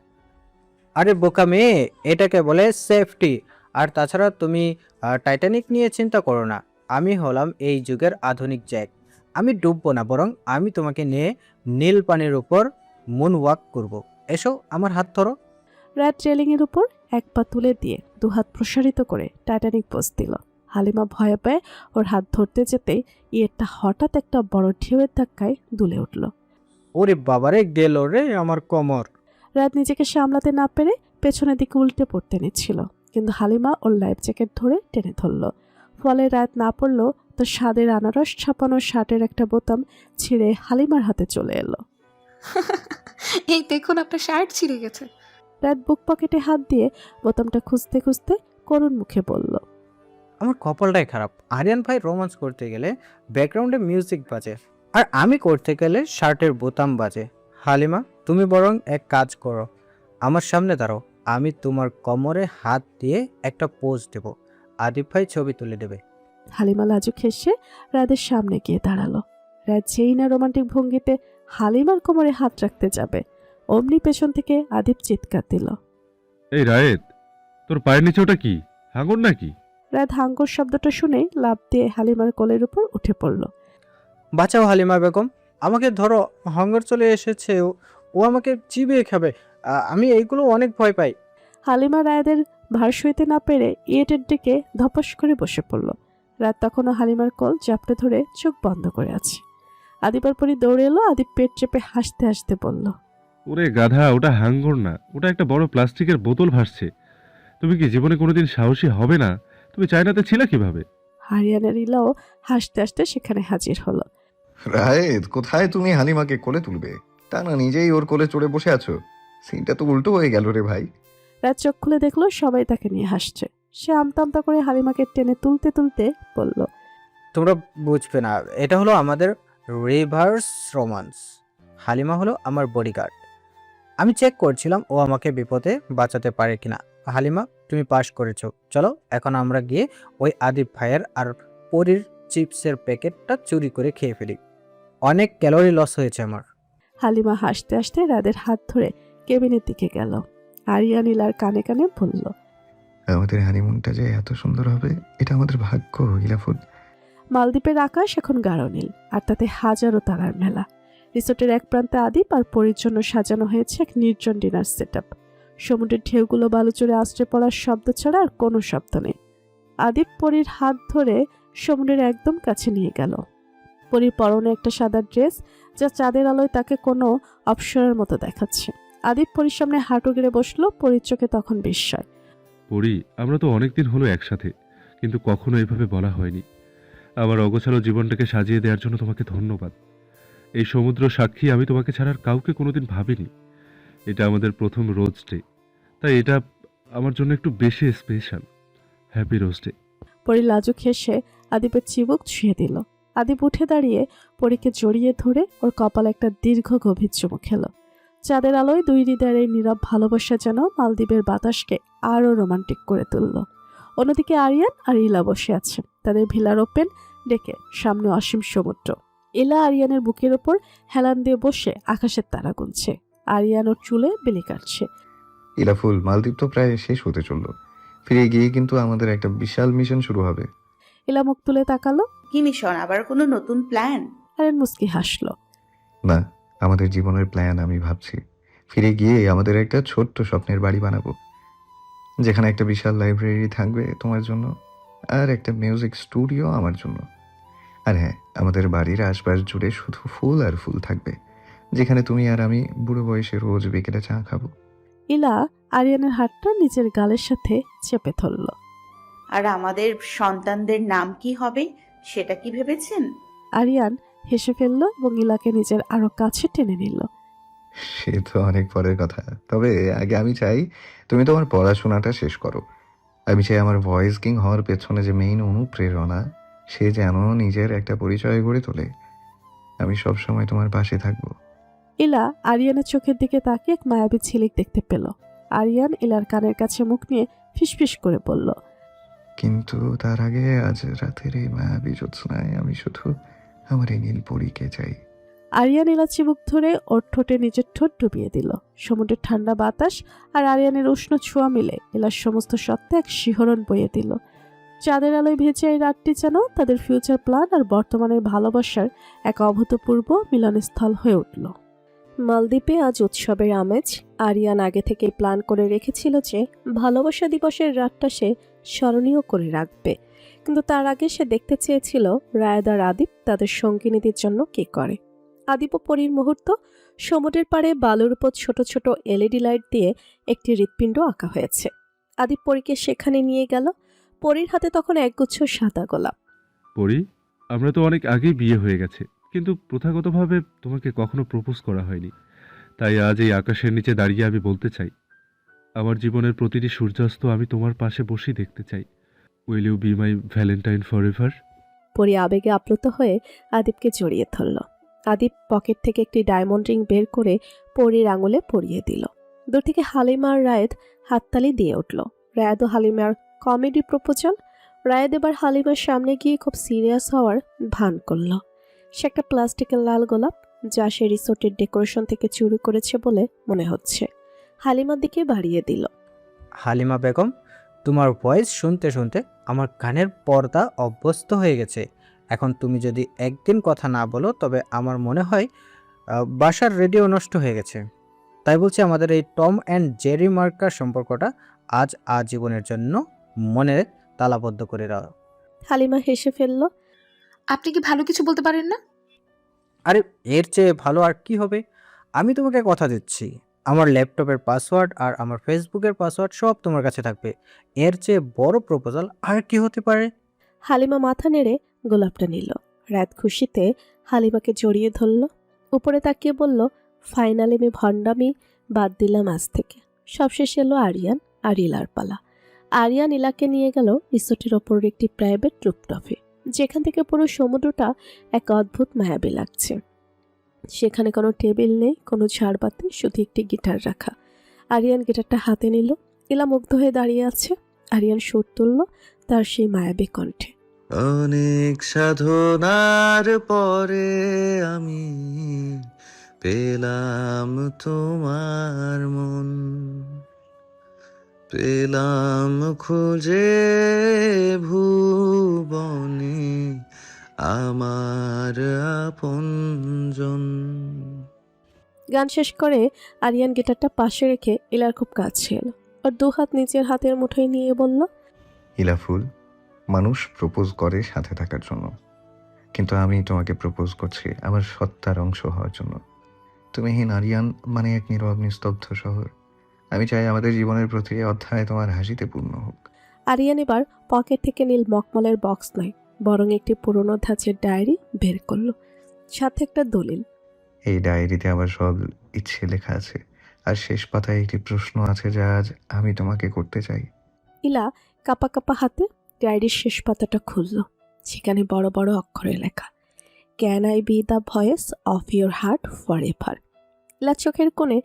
[SPEAKER 5] আরে বোকা মেয়ে, এটাকে বলে সেফটি। আর তাছাড়া তুমি টাইটানিক নিয়ে চিন্তা করো না, আমি হলাম এই যুগের আধুনিক জ্যাক। আমি ডুববো না, বরং আমি তোমাকে নিয়ে নীল পানির উপর মুন ওয়াক করবো। এসো, আমার হাত ধরো।
[SPEAKER 3] রাত রেলিংয়ের উপর এক পা তুলে দিয়ে দুহাত প্রসারিত করে টাইটানিক পোজ দিল। হালিমা ভয়ে পেয়ে ওর হাত ধরতে যেতেই ইয়েরটা হঠাৎ একটা বড় ঢেউয়ের ধাক্কায় দুলে উঠল।
[SPEAKER 5] ওরে বাবারে, গেল রে আমার কোমর।
[SPEAKER 3] রাত নিজেকে সামলাতে না পেরে পেছনের দিকে উল্টে পড়তে নিচ্ছিল, কিন্তু হালিমা ওর লাইফ জ্যাকেট ধরে টেনে ধরল। ফলে রাত না পড়ল তো স্বাদের আনারস ছাপানো শার্টের একটা বোতাম ছিঁড়ে হালিমার হাতে চলে এলো।
[SPEAKER 8] এই দেখুন আপনার শার্ট ছিঁড়ে গেছে।
[SPEAKER 3] রাত বুক পকেটে হাত দিয়ে বোতামটা খুঁজতে খুঁজতে করুণ মুখে বলল,
[SPEAKER 5] আমার কপালটাই খারাপ। আরিয়ান ভাই রোমান্স করতে গেলে ব্যাকগ্রাউন্ডে মিউজিক বাজে, আর আমি করতে গেলে শার্টের বোতাম বাজে। হালিমা, তুমি বরং এক কাজ করো, আমার সামনে দাঁড়াও, আমি তোমার কোমরে হাত দিয়ে একটা পোজ দেব, আদিব ভাই ছবি তুলে দেবে।
[SPEAKER 3] হালিমা লাজুক হেসে রাদের সামনে গিয়ে দাঁড়ালো। রাত যেই না রোমান্টিক ভঙ্গিতে হালিমার কোমরে হাত রাখতে যাবে, অমনি পেছন থেকে আদিব চিৎকার দিল।
[SPEAKER 6] এই রায়েত, তোর পায়ের নিচে ওটা কি, হাঙর নাকি?
[SPEAKER 3] রাত হাঙ্গর শব্দটা শুনেই লাফ দিয়ে হালিমার কোলের উপর উঠে পড়ল।
[SPEAKER 5] বাঁচাও হালিমা বেগম, আমাকে ধরো, হাঙ্গর চলে এসেছে, ও আমাকে চিবিয়ে খাবে। আমি এইগুলো অনেক ভয় পাই।
[SPEAKER 3] হালিমা রায়দের ভার সইতে না পেরে ইয়েটের দিকে ধপাস করে বসে পড়ল। রাত তখনও হালিমার কোল চাপড়ে ধরে চোখ বন্ধ করে আছে। আদিবার পরি দৌড়ে এলো। আদিব পেট চেপে হাসতে হাসতে বলল,
[SPEAKER 6] ওরে গাধা, ওটা হাঙ্গর না, ওটা একটা বড় প্লাস্টিকের বোতল ভাসছে। তুমি কি জীবনে কোনোদিন সাহসী হবে না? তুমি চায়নাতে ছিলে কিভাবে?
[SPEAKER 3] হারিয়ানার ইলাও হাসতে হাসতে সেখানে হাজির হলো।
[SPEAKER 2] রায়েদ, কোথায় তুমি হালিমাকে কোলে তুলবে, তা না নিজেই ওর কোলে চড়ে বসে আছো। সিনটা তো উল্টো হয়ে গেল রে ভাই।
[SPEAKER 3] রাত চোখ খুলে দেখলো সবাই তাকে নিয়ে হাসছে। সে আমতা আমতা করে হালিমাকে টেনে তুলতে তুলতে বলল,
[SPEAKER 5] তোমরা বুঝবে না, এটা হলো আমাদের রিভার্স রোমান্স। হালিমা হলো আমার বডিগার্ড। আমি চেক করছিলাম ও আমাকে বিপদে বাঁচাতে পারে কিনা। হালিমা, তুমি পাস করেছো, চলো এখন আমরা গিয়ে ওই আদিব ভাইয়ের আর পরীর চিপসের প্যাকেটটা চুরি করে খেয়ে ফেলি। অনেক ক্যালোরি লস হয়েছে আমার।
[SPEAKER 3] হালিমা হাসতে হাসতে রাদের হাত ধরে কেবিনের দিকে গেল। আরিয়ান ইলার কানে কানে বলল,
[SPEAKER 2] আমাদের হানিমুনটা যে এত সুন্দর হবে, এটা আমাদের ভাগ্য ইলাফুল।
[SPEAKER 3] মালদ্বীপের আকাশ এখন গাঢ় নীল, আর তাতে হাজারো তারার মেলা। রিসোর্টের এক প্রান্তে আদিব আর পরীর জন্য সাজানো হয়েছে এক নির্জন ডিনার সেট আপ। সমুদ্রের ঢেউগুলো বালুচরে আশ্রে পড়ার শব্দ ছাড়া আর কোনো শব্দ নেই। আদিব পরীর হাত ধরে সমুদ্রের একদম কাছে নিয়ে গেল। পরীর পরনে একটা সাদা ড্রেস, যা চাঁদের আলোয় তাকে কোনো অপসরের মতো দেখাচ্ছে। আদিব পরীর সামনে হাঁটু গেড়ে বসলো। পরীর চোখে তখন বিস্ময়।
[SPEAKER 6] পড়ি, আমরা তো অনেকদিন হলো একসাথে, কিন্তু কখনো এভাবে বলা হয়নি। আমার অগোছালো জীবনটাকে সাজিয়ে দেওয়ার জন্য তোমাকে ধন্যবাদ। এই সমুদ্র সাক্ষী, আমি তোমাকে ছাড়া আর কাউকে কোনোদিন ভাবিনি। এটা আমাদের প্রথম রোজ ডে, তাই এটা আমার জন্য একটু বেশি special. Happy rose day.
[SPEAKER 3] Pori লাজুক হেসে আদিবের চিবুক ছুঁয়ে দিল। আদিব উঠে দাঁড়িয়ে পরীকে জড়িয়ে ধরে ওর কপালে একটা দীর্ঘ গভীর চুমু খেল। চাঁদের আলোয় দুই হৃদয়ের এই নীরব ভালোবাসা যেন মালদ্বীপের বাতাসকে আরও রোমান্টিক করে তুলল। অন্যদিকে আরিয়ান আর ইলা বসে আছে তাদের ভিলার ওপেন ডেকে, সামনে অসীম সমুদ্র। ইলা আরিয়ানের বুকের ওপর হেলান দিয়ে বসে আকাশের তারা গুনছে। আরিয়ান ওর চুলে বেলি কাটছে।
[SPEAKER 2] ইলাফুল, মালদ্বীপ তো প্রায় শেষ হতে চললো। ফিরে গিয়ে কিন্তু আমাদের একটা বিশাল মিশন শুরু হবে।
[SPEAKER 3] ইলা মুখ তুলে তাকালো।
[SPEAKER 4] কি মিশন? আবার কোনো নতুন প্ল্যান?
[SPEAKER 3] আরিয়ান মুস্কি হাসলো।
[SPEAKER 2] না, আমাদের জীবনের প্ল্যান আমি ভাবছি। ফিরে গিয়ে আমাদের একটা ছোট্ট স্বপ্নের বাড়ি বানাবো, যেখানে একটা বিশাল লাইব্রেরি থাকবে তোমার জন্য, আর একটা মিউজিক স্টুডিও আমার জন্য। আর হ্যাঁ, আমাদের বাড়ির আশপাশ জুড়ে শুধু ফুল আর ফুল থাকবে, যেখানে তুমি আর আমি বুড়ো বয়সে রোজ বিকেলে চা খাবো।
[SPEAKER 3] ইলা আরিয়ানের হাতটা নিজের গালের সাথে চেপে ধরল।
[SPEAKER 4] আর আমাদের সন্তানদের নাম কি হবে সেটা কি ভেবেছেন?
[SPEAKER 3] আরিয়ান হেসে ফেলল এবং ইলাকে নিজের আরো কাছে টেনে নিল।
[SPEAKER 2] সে তো অনেক পরের কথা, তবে আগে আমি চাই তুমি তোমার পড়াশোনাটা শেষ করো। আমি চাই আমার ভয়েস কিং হওয়ার পেছনে যে মেইন অনুপ্রেরণা, সে যেন নিজের একটা পরিচয় গড়ে তোলে। আমি সবসময় তোমার পাশে থাকবো।
[SPEAKER 3] ইলা আরিয়ানের চোখের দিকে তাকিয়ে এক মায়াবী ঝিলিক দেখতে পেল। আরিয়ান ইলার কানের কাছে মুখ নিয়ে ফিসফিস করে বলল,
[SPEAKER 2] কিন্তু তার আগে আজ রাতের এই মায়াবী জ্যোৎস্নায় আমি শুধু আমার এই নীল পরীকে চাই।
[SPEAKER 3] আরিয়ান ইলা চিবুক ধরে ওর ঠোঁটে নিজের ঠোঁট ডুবিয়ে দিল। সমুদ্রের ঠান্ডা বাতাস আর আরিয়ানের উষ্ণ ছোঁয়া মিলে ইলার সমস্ত সত্ত্বে এক শিহরণ বইয়ে দিল। চাঁদের আলোয় ভেজে এই রাতটি যেন তাদের ফিউচার প্ল্যান আর বর্তমানের ভালোবাসার এক অভূতপূর্ব মিলনস্থল হয়ে উঠল। মালদ্বীপে আজ উৎসবের আমেজ। আরিয়ান আগে থেকে প্ল্যান করে রেখেছিল যে ভালোবাসা দিবসের রাতটা সে স্মরণীয় করে রাখবে, কিন্তু তার আগে সে দেখতে চেয়েছিল রায়েদ আর আদিপ তাদের সঙ্গিনীদের জন্য কি করে। আদিপ ও পরীর মুহূর্ত। সমুদ্রের পাড়ে বালুর উপর ছোট ছোট এলইডি লাইট দিয়ে একটি হৃৎপিণ্ড আঁকা হয়েছে। আদিপ পরীকে সেখানে নিয়ে গেল। পরীর হাতে তখন একগুচ্ছ সাদা গোলাপ।
[SPEAKER 6] পরি, আমরা তো অনেক আগেই বিয়ে হয়ে গেছে, কিন্তু প্রথাগতভাবে তোমাকে কখনো প্রপোজ করা হয়নি। তাই আজ এই আকাশের নিচে দাঁড়িয়ে আমি বলতে চাই, আমার জীবনের প্রতিটি সূর্যাস্ত আমি তোমার পাশে বসেই দেখতে চাই। Will you be my Valentine forever?
[SPEAKER 3] Pori আবেগে আপ্লুত হয়ে আদিপকে জড়িয়ে ধরল। আদিপ পকেট থেকে একটি ডায়মন্ড রিং বের করে পরীর আঙুলে পরিয়ে দিল। দূর থেকে হালিমা আর রায়েদ হাততালি দিয়ে উঠল। রায়েদ ও হালিমার কমেডি প্রপোজাল। রায়েদ এবার হালিমার সামনে গিয়ে খুব সিরিয়াস হওয়ার ভান করল। সে একটা প্লাস্টিকের লাল গোলাপ, যা সে রিসোর্টের ডেকোরেশন থেকে চুরি করেছে বলে মনে হচ্ছে, হালিমার দিকে বাড়িয়ে দিল।
[SPEAKER 5] হালিমা বেগম, তোমার ভয়েস শুনতে শুনতে আমার কানের পর্দা অভ্যস্ত হয়ে গেছে। এখন তুমি যদি একদিন কথা না বলো তবে আমার মনে হয় বাসার রেডিও নষ্ট হয়ে গেছে। তাই বলছি, আমাদের এই টম অ্যান্ড জেরি মার্কার সম্পর্কটা আজ আজীবনের জন্য মনে তালাবদ্ধ করে দাও।
[SPEAKER 3] হালিমা হেসে ফেলল।
[SPEAKER 8] আপনি কি ভালো কিছু বলতে পারেন না?
[SPEAKER 5] আরে, এর চেয়ে ভালো আর কি হবে? আমি তোমাকে কথা দিচ্ছি, আমার ল্যাপটপের পাসওয়ার্ড আর আমার ফেসবুকের পাসওয়ার্ড সব তোমার কাছে থাকবে। এর চেয়ে বড় প্রপোজাল আর কি হতে পারে?
[SPEAKER 3] হালিমা মাথা নেড়ে গোলাপটা নিল। রাত খুশিতে হালিমাকে জড়িয়ে ধরল। উপরে তাকিয়ে বলল, ফাইনালি আমি ভণ্ডামি বাদ দিলাম আজ থেকে। সবশেষে এলো আরিয়ান আর ইলার পালা। আরিয়ান ইলাকে নিয়ে গেল রিসোর্টের ওপর একটি প্রাইভেট রুফটপে, যেখান থেকে পুরো সমুদ্রটা এক অদ্ভুত মায়াবী লাগছে। সেখানে কোনো টেবিল নেই, কোনো ঝাড়বাতি, শুধু একটি গিটার রাখা। আরিয়ান গিটারটা হাতে নিল। ইলা মুগ্ধ হয়ে দাঁড়িয়ে আছে। আরিয়ান সুর তুলল তার সেই মায়াবী কণ্ঠে।
[SPEAKER 1] অনেক সাধনার পরে আমি পেলাম তোমার মন, পেলাম খুঁজে ভুবনে আমার আপনজন।
[SPEAKER 3] গান শেষ করে আরিয়ান গিটারটা পাশে রেখে ইলার খুব কাছে এলো। আর দু হাত নিজের হাতের মুঠোয় নিয়ে বলল,
[SPEAKER 2] ইলাফুল, মানুষ প্রপোজ করে সাথে থাকার জন্য, কিন্তু আমি তোমাকে প্রপোজ করছি আমার সত্তার অংশ হওয়ার জন্য। তুমিহীন আরিয়ান মানে এক নীরব নিস্তব্ধ শহর। আমি চাই আমাদের জীবনের প্রতিটি অধ্যায় তোমার হাসিতে পূর্ণ হোক।
[SPEAKER 3] আরিয়ান এবার পকেট থেকে নীল মখমলের বক্স নয়, বরং একটি পুরনো ধাঁচের ডায়েরি বের করলো, সাথে একটা দলিল।
[SPEAKER 2] এই ডায়েরিতে আমার সব ইচ্ছে লেখা আছে, আর শেষ পাতায় একটি প্রশ্ন আছে যা আজ আমি তোমাকে করতে চাই।
[SPEAKER 3] ইলা কাপা কাপা হাতে ডায়েরির শেষ পাতাটা খুলল। সেখানে বড় বড় অক্ষরে লেখা, can I B the voice of your heart for ever. ইলা চোখের কোণে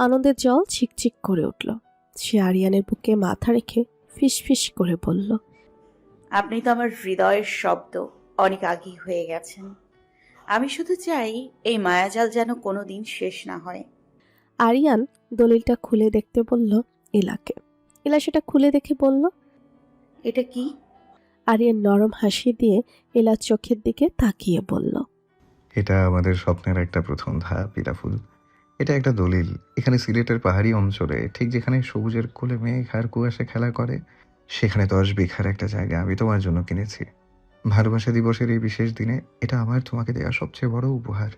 [SPEAKER 3] আনন্দের জল চিকচিক করে উঠল। সে আরিয়ানের বুকে মাথা রেখে ফিস ফিস করে বলল,
[SPEAKER 4] আপনি তো আমার হৃদয়ের শব্দ অনেক আগেই হয়ে গেছেন। আমি শুধু চাই এই মায়াজাল যেন কোনোদিন শেষ না হয়।
[SPEAKER 3] আরিয়ান দলিলটা খুলে দেখতে বলল ইলাকে। ইলা সেটা খুলে দেখে বলল,
[SPEAKER 4] এটা কি?
[SPEAKER 3] আরিয়ান নরম হাসি দিয়ে ইলার চোখের দিকে তাকিয়ে বলল,
[SPEAKER 2] এটা আমাদের স্বপ্নের একটা প্রথম ধাপ ইলাফুল। এটা একটা দলিল। এখানে সিলেটের পাহাড়ি অঞ্চলে, ঠিক যেখানে সবুজের কোলে মেঘ আর কুয়াশা খেলা করে, সেখানে 10 বিঘার একটা জায়গা আমি তোমার জন্য কিনেছি। ভালোবাসা দিবসের এই বিশেষ দিনে এটা আমার তোমাকে দেওয়া সবচেয়ে বড় উপহার।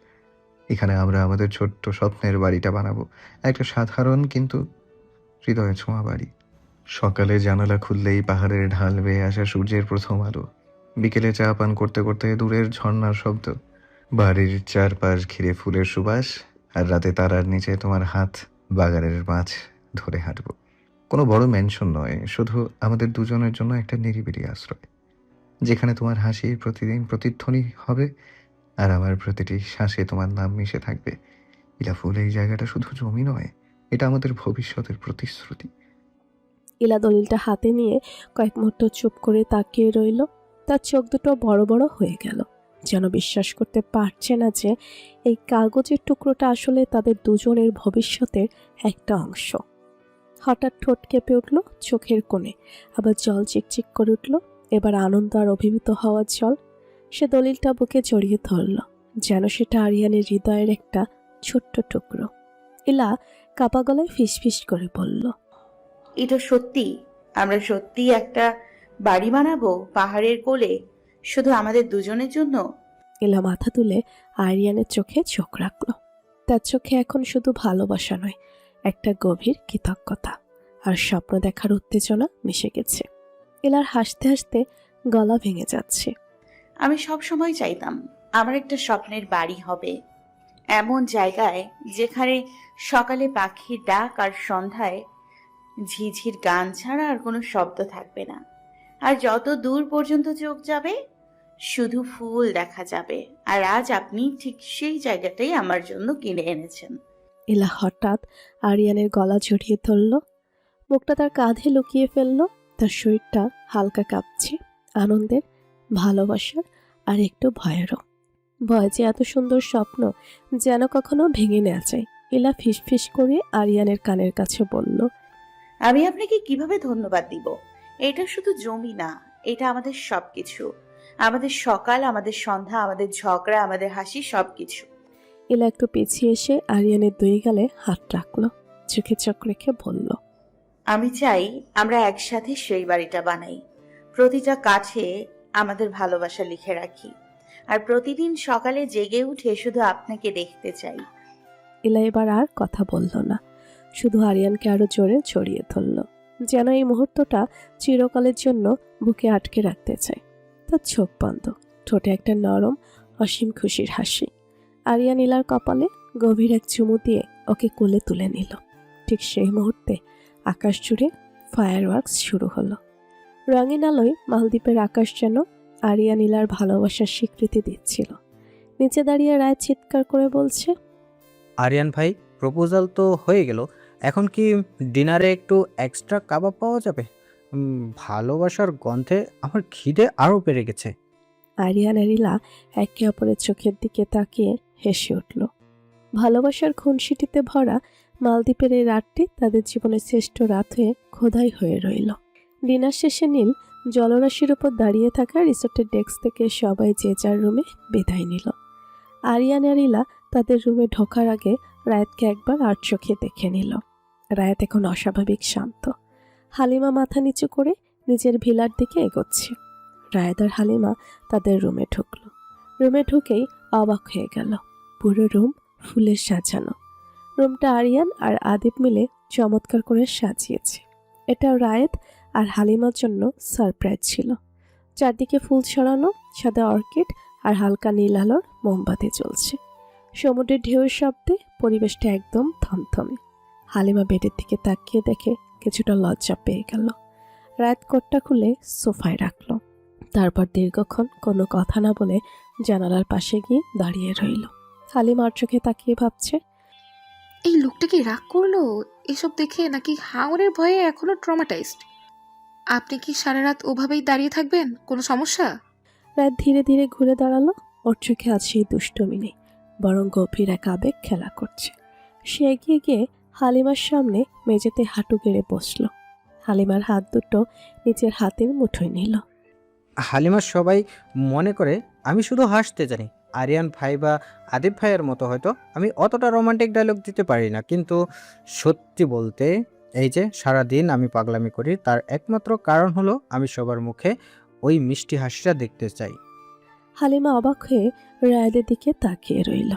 [SPEAKER 2] এখানে আমরা আমাদের ছোট্ট স্বপ্নের বাড়িটা বানাবো, একটা সাধারণ কিন্তু হৃদয়ে ছোঁয়া বাড়ি। সকালে জানালা খুললেই পাহাড়ের ঢাল বেয়ে আসা সূর্যের প্রথম আলো, বিকেলে চা পান করতে করতে দূরের ঝর্ণার শব্দ, বাড়ির চারপাশ ঘিরে ফুলের সুবাস, আর রাতে তারার নিচে তোমার হাত বাগানের মাছ ধরে হাঁটবো। কোনো বড় ম্যানশন নয়, শুধু আমাদের দুজনের জন্য একটা নিরিবিলি আশ্রয়, যেখানে তোমার হাসির প্রতিদিন প্রতিধ্বনি হবে আর আমার প্রতিটি শ্বাসে তোমার নাম মিশে থাকবে। ইলাফুল, এই জায়গাটা শুধু জমি নয়, এটা আমাদের ভবিষ্যতের প্রতিশ্রুতি।
[SPEAKER 3] ইলা দলিলটা হাতে নিয়ে কয়েক মুহূর্ত চুপ করে তাকিয়ে রইল। তার চোখ দুটো বড় বড় হয়ে গেল, যেন বিশ্বাস করতে পারছে না যে এই কাগজের টুকরোটা আসলে তাদের দুজনের ভবিষ্যতের একটা অংশ। হঠাৎ ঠোঁট কেঁপে উঠল চোখের কোণে, আবার জল চিকচিক করে উঠল। এবার আনন্দ আর অভিভূত হওয়ার জল। সে দলিলটা বুকে জড়িয়ে ধরল, যেন সেটা আরিয়ানের হৃদয়ের একটা ছোট্ট টুকরো। ইলা কাপা গলায় ফিসফিস করে বলল,
[SPEAKER 4] এটা সত্যি? আমরা সত্যি একটা বাড়ি বানাবো পাহাড়ের কোলে, শুধু আমাদের দুজনের জন্য?
[SPEAKER 3] ইলা মাথা তুলে আরিয়ানের চোখে চোখ রাখল। তার চোখে এখন শুধু ভালোবাসা নয়, একটা গভীর কৃতজ্ঞতা আর স্বপ্ন দেখার উত্তেজনা মিশে গেছে। ইলার হাসতে হাসতে গলা ভেঙে যাচ্ছে।
[SPEAKER 4] আমি সব সময় চাইতাম আমার একটা স্বপ্নের বাড়ি হবে, এমন জায়গায় যেখানে সকালে পাখির ডাক আর সন্ধ্যায় ঝিঝির গান ছাড়া আর কোনো শব্দ থাকবে না, আর যত দূর পর্যন্ত চোখ যাবে শুধু ফুল দেখা যাবে। আর আজ আপনি ঠিক সেই জায়গাটাই আমার জন্য কিনে এনেছেন।
[SPEAKER 3] ইলা হঠাৎ আরিয়ানের গলা জড়িয়ে ধরল, মুখটা তার কাঁধে লুকিয়ে ফেলল। তার শরীরটা হালকা কাঁপছে, আনন্দের, ভালোবাসার আর একটু ভয়েরও। ভয় যে এত সুন্দর স্বপ্ন যেন কখনো ভেঙে নেওয়া যায়। ইলা ফিসফিস করে আরিয়ানের কানের কাছে বলল,
[SPEAKER 4] আমি আপনাকে কিভাবে ধন্যবাদ দিব? এটা শুধু জমি না, এটা আমাদের সবকিছু। আমাদের সকাল, আমাদের সন্ধ্যা, আমাদের ঝগড়া, আমাদের হাসি, সবকিছু।
[SPEAKER 3] ইলা একটু পিছিয়ে এসে আরিয়ানের দুই গালে হাত রাখলো, চোখে চোখ রেখে বলল,
[SPEAKER 4] আমি চাই আমরা একসাথে সেই বাড়িটা বানাই, প্রতিটা কাঠে আমাদের ভালোবাসা লিখে রাখি, আর প্রতিদিন সকালে জেগে উঠে শুধু আপনাকে দেখতে চাই।
[SPEAKER 3] ইলা এবার আর কথা বলল না, শুধু আরিয়ানকে আরো জোরে জড়িয়ে ধরল, যেন এই মুহূর্তটা চিরকালের জন্য বুকে আটকে রাখতে চায়। তার চোখ বন্ধ, ঠোঁটে একটা নরম অসীম খুশির হাসি। আরিয়ান ইলার কপালে গভীর এক চুমু দিয়ে ওকে কোলে তুলে নিল। ঠিক সেই মুহূর্তে আকাশ জুড়ে ফায়ারওয়ার্কস শুরু হলো। রঙিন আলোয় মালদ্বীপের আকাশ যেন আরিয়ান ইলার ভালোবাসার স্বীকৃতি দিচ্ছিল। নিচে দাঁড়িয়ে রায় চিৎকার করে বলছে,
[SPEAKER 5] আরিয়ান ভাই, প্রপোজাল তো হয়ে গেল, এখন কি ডিনারে একটু এক্সট্রা কাবাব পাওয়া যাবে? ভালোবাসার গন্ধে আমার খিদে আরও বেড়ে গেছে।
[SPEAKER 3] আরিয়ান আর ইলা একে অপরের চোখের দিকে তাকিয়ে হেসে উঠল। ভালোবাসার খুনসিটিতে ভরা মালদ্বীপের এই রাতটি তাদের জীবনের শ্রেষ্ঠ রাত হয়ে খোদাই হয়ে রইল। ডিনার শেষে নীল জলরাশির উপর দাঁড়িয়ে থাকা রিসোর্টের ডেস্ক থেকে সবাই যে যার রুমে বিদায় নিল। আরিয়ান আর ইলা তাদের রুমে ঢোকার আগে রায়াতকে একবার আর চোখে দেখে নিল। রায়াত এখন অস্বাভাবিক শান্ত। হালিমা মাথা নিচু করে নিজের ভিলার দিকে এগোচ্ছে। রায়াত আর হালিমা তাদের রুমে ঢুকল। রুমে ঢুকেই অবাক হয়ে গেল, পুরো রুম ফুলের সাজানো। রুমটা আরিয়ান আর আদিব মিলে চমৎকার করে সাজিয়েছে। এটা রায়াত আর হালিমার জন্য সারপ্রাইজ ছিল। চারদিকে ফুল ছড়ানো, সাদা অর্কিড আর হালকা নীল আলোর মোমবাতি জ্বলছে। সমুদ্রের ঢেউয়ের শব্দে পরিবেশটা একদম থমথমে। হালিমা বেডের দিকে তাকিয়ে দেখে কিছুটা লজ্জা পেয়ে গেল। রায়াত কোটটা খুলে সোফায় রাখল, তারপর দীর্ঘক্ষণ কোনো কথা না বলে জানালার পাশে গিয়ে দাঁড়িয়ে রইল। হালিমার চোখে তাকিয়ে ভাবছে,
[SPEAKER 8] এই লোকটা কি রাগ করলো এসব দেখে, নাকি হাঙরের ভয়ে এখনো ট্রমাটাইজড? আপনি কি সারা রাত ওভাবেই দাঁড়িয়ে থাকবেন? কোনো সমস্যা?
[SPEAKER 3] রাত ধীরে ধীরে ঘুরে দাঁড়ালো। ওর চোখে আজ সেই দুষ্টমি নেই, বরং গভীর এক আবেগ খেলা করছে। সে এগিয়ে গিয়ে হালিমার সামনে মেঝেতে হাঁটু গেড়ে বসল। হালিমার হাত দুটো নিজের হাতের মুঠোয় নিল।
[SPEAKER 5] হালিমা, সবাই মনে করে আমি শুধু হাসতে জানি। আরিয়ান ভাই বা আদিব ভাইয়ের মতো হয়তো আমি অতটা রোমান্টিক ডায়লগ দিতে পারি না, কিন্তু সত্যি বলতে এই যে সারাদিন আমি পাগলামি করি, তার একমাত্র কারণ হলো আমি সবার মুখে ওই মিষ্টি হাসিটা দেখতে চাই।
[SPEAKER 3] হালিমা অবাক হয়ে রায়াদের দিকে তাকিয়ে রইল।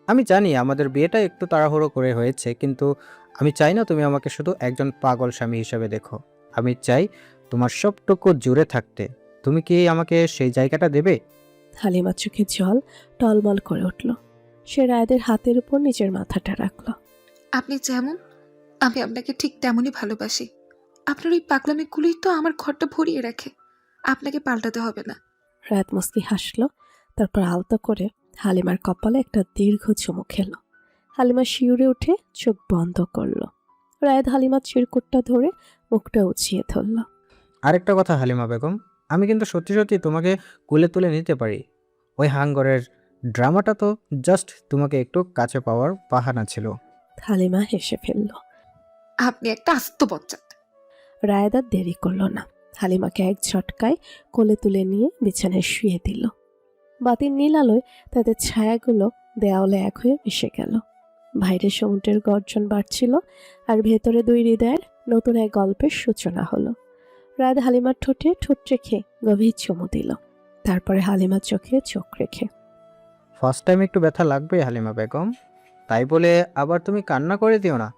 [SPEAKER 5] আমি জানি আমাদের বিয়েটা একটু তাড়াহুড়ো করে হয়েছে, কিন্তু আমি চাই না তুমি আমাকে শুধু একজন পাগল স্বামী হিসেবে দেখো। আমি চাই তোমার সবটুকু জুড়ে থাকতে। তুমি কি আমাকে সেই জায়গাটা দেবে?
[SPEAKER 3] হালিমার চোখে জল টলমল করে উঠল। সে রায়াদের হাতের উপর নিজের মাথাটা রাখল।
[SPEAKER 8] আপনি যেমন, আমি আপনাকে ঠিক তেমনই ভালোবাসি। আপনার ওই পাগলামিগুলোই তো আমার ঘরটা ভরিয়ে রাখে। আপনাকে পাল্টাতে হবে না।
[SPEAKER 3] রায়াত মুস্কি হাসল, তারপর আলতো করে হালিমার কপালে একটা দীর্ঘ চুমু খেল। হালিমা শিউরে উঠে চোখ বন্ধ করল। রায়াত হালিমার চিরকুটটা ধরে মুখটা উঁচিয়ে ধরল।
[SPEAKER 5] আরেকটা কথা হালিমা বেগম, আমি কিন্তু সত্যি সত্যি তোমাকে কুলে তুলে নিতে পারি। ওই হাঙ্গরের ড্রামাটা তো জাস্ট তোমাকে একটু কাছে পাওয়ার বাহানা ছিল।
[SPEAKER 3] হালিমা হেসে ফেলল।
[SPEAKER 8] আপনি একটা আস্ত বচ্চাত।
[SPEAKER 3] রায়াত আর দেরি করল না, হালিমাকে এক ঝটকায় কোলে তুলে নিয়ে বিছানায় শুয়ে দিল। বাতির নীল আলোয় তাদের ছায়াগুলো দেওয়ালে এক হয়ে মিশে গেল। বাইরে সমুদ্রের গর্জন বাড়ছিল আর ভেতরে দুই হৃদয়ের নতুন এক গল্পের সূচনা হলো। রাত হালিমার ঠোঁটে ঠোঁট রেখে গভীর চুমু দিল, তারপরে হালিমার চোখে চোখ রেখে।
[SPEAKER 5] ফার্স্ট টাইম একটু ব্যথা লাগবে হালিমা বেগম, তাই বলে আবার তুমি কান্না করে দিও না।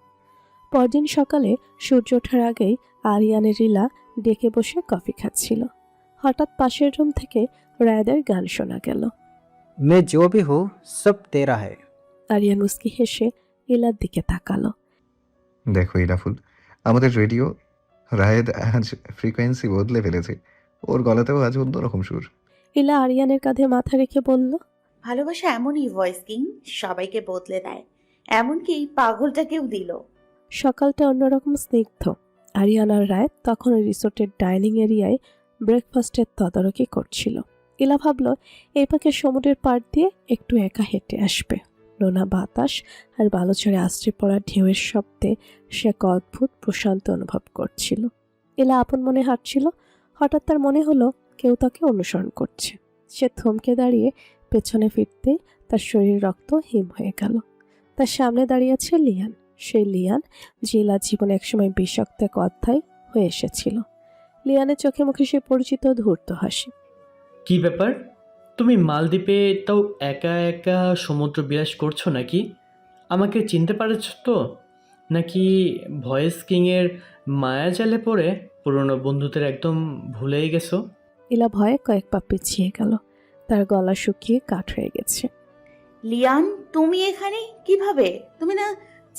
[SPEAKER 3] পরদিন সকালে সূর্য ওঠার আগেই আরিয়ানের রিলা ডেকে বসে কফি খাচ্ছিল। হঠাৎ পাশের রুম থেকে রায়দের গান শোনা গেল।
[SPEAKER 5] মে জো ভি হু সব তেরা হ্যায়।
[SPEAKER 3] আরিয়ান মুস্কি হেসে ইলার দিকে তাকালো।
[SPEAKER 2] দেখো ইরাফুল, আমাদের রেডিও রায়েদ আজ ফ্রিকোয়েন্সি বদলে ফেলেছে। ওর গলাতেও আজ অন্যরকম সুর।
[SPEAKER 3] ইলা আরিয়ানের কাঁধে মাথা রেখে বলল,
[SPEAKER 4] ভালোবাসা এমনই ভয়েস কিং, সবাইকে বদলে দেয়, এমনকি পাগলটাকেও দিল।
[SPEAKER 3] সকালটা অন্যরকম স্নিগ্ধ। আরিয়ান আর রায়ত তখন রিসোর্টের ডাইনিং এরিয়ায় ব্রেকফাস্টের তদারকি করছিল। ইলা ভাবল এই পাকে সমুদ্রের পাড় দিয়ে একটু একা হেঁটে আসবে। নোনা বাতাস আর বালুচরে আশ্রে পড়া ঢেউয়ের শব্দে সে এক অদ্ভুত প্রশান্ত অনুভব করছিল। ইলা আপন মনে হাঁটছিল। হঠাৎ তার মনে হলো কেউ তাকে অনুসরণ করছে। সে থমকে দাঁড়িয়ে পেছনে ফিরতেই তার শরীর রক্ত হিম হয়ে গেল। তার সামনে দাঁড়িয়ে আছে লিয়ান, সেই লিয়ান যে ইলার জীবনে একসময় বিষাক্ত এক অধ্যায় হয়ে এসেছিল। লিয়ানের চোখে মুখে সে পরিচিত ধূর্ত হাসি।
[SPEAKER 9] কি ব্যাপার, তুমি মালদ্বীপে তাও একা একা সমুদ্র বিলাস করছো নাকি? আমাকে চিনতে পারছ তো? নাকি ভয়েস কিংয়ের মায়াজালে পড়ে পুরনো বন্ধুদের একদম ভুলেই গেছো?
[SPEAKER 3] ইলা ভয়ে কয়েক পা পিছিয়ে গেল। তার গলা শুকিয়ে কাঠ হয়ে গেছে।
[SPEAKER 4] লিয়ান, তুমি এখানে কিভাবে? তুমি না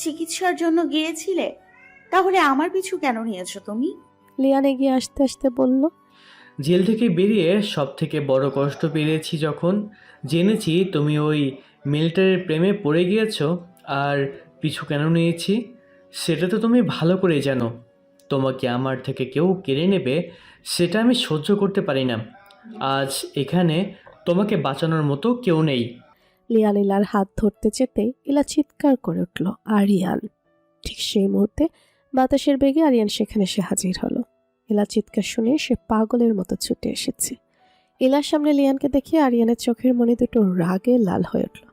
[SPEAKER 4] চিকিৎসার জন্য গিয়েছিলে? তাহলে আমার পিছু কেন নিয়েছো তুমি?
[SPEAKER 3] লিয়ান এগিয়ে আসতে আসতে বলল,
[SPEAKER 9] জেল থেকে বেরিয়ে সব থেকে বড় কষ্ট পেয়েছি যখন জেনেছি তুমি ওই মিলিটারির প্রেমে পড়ে গিয়েছো। আর পিছু কেন নিয়েছি সেটা তো তুমি ভালো করেই জানো। তোমাকে আমার থেকে কেউ কেড়ে নেবে সেটা আমি সহ্য করতে পারি না। আজ এখানে তোমাকে বাঁচানোর মতো কেউ নেই।
[SPEAKER 3] লিয়ান ইলার হাত ধরতে যেতেই ইলা চিৎকার করে উঠল, আরিয়ান! ঠিক সেই মুহূর্তে বাতাসের বেগে আরিয়ান সেখানে এসে হাজির হলো। ইলা চিৎকার শুনে সে পাগলের মতো ছুটে এসেছে। ইলার সামনে লিয়ানকে দেখে আরিয়ানের চোখের মণি দুটো রাগে লাল হয়ে উঠল।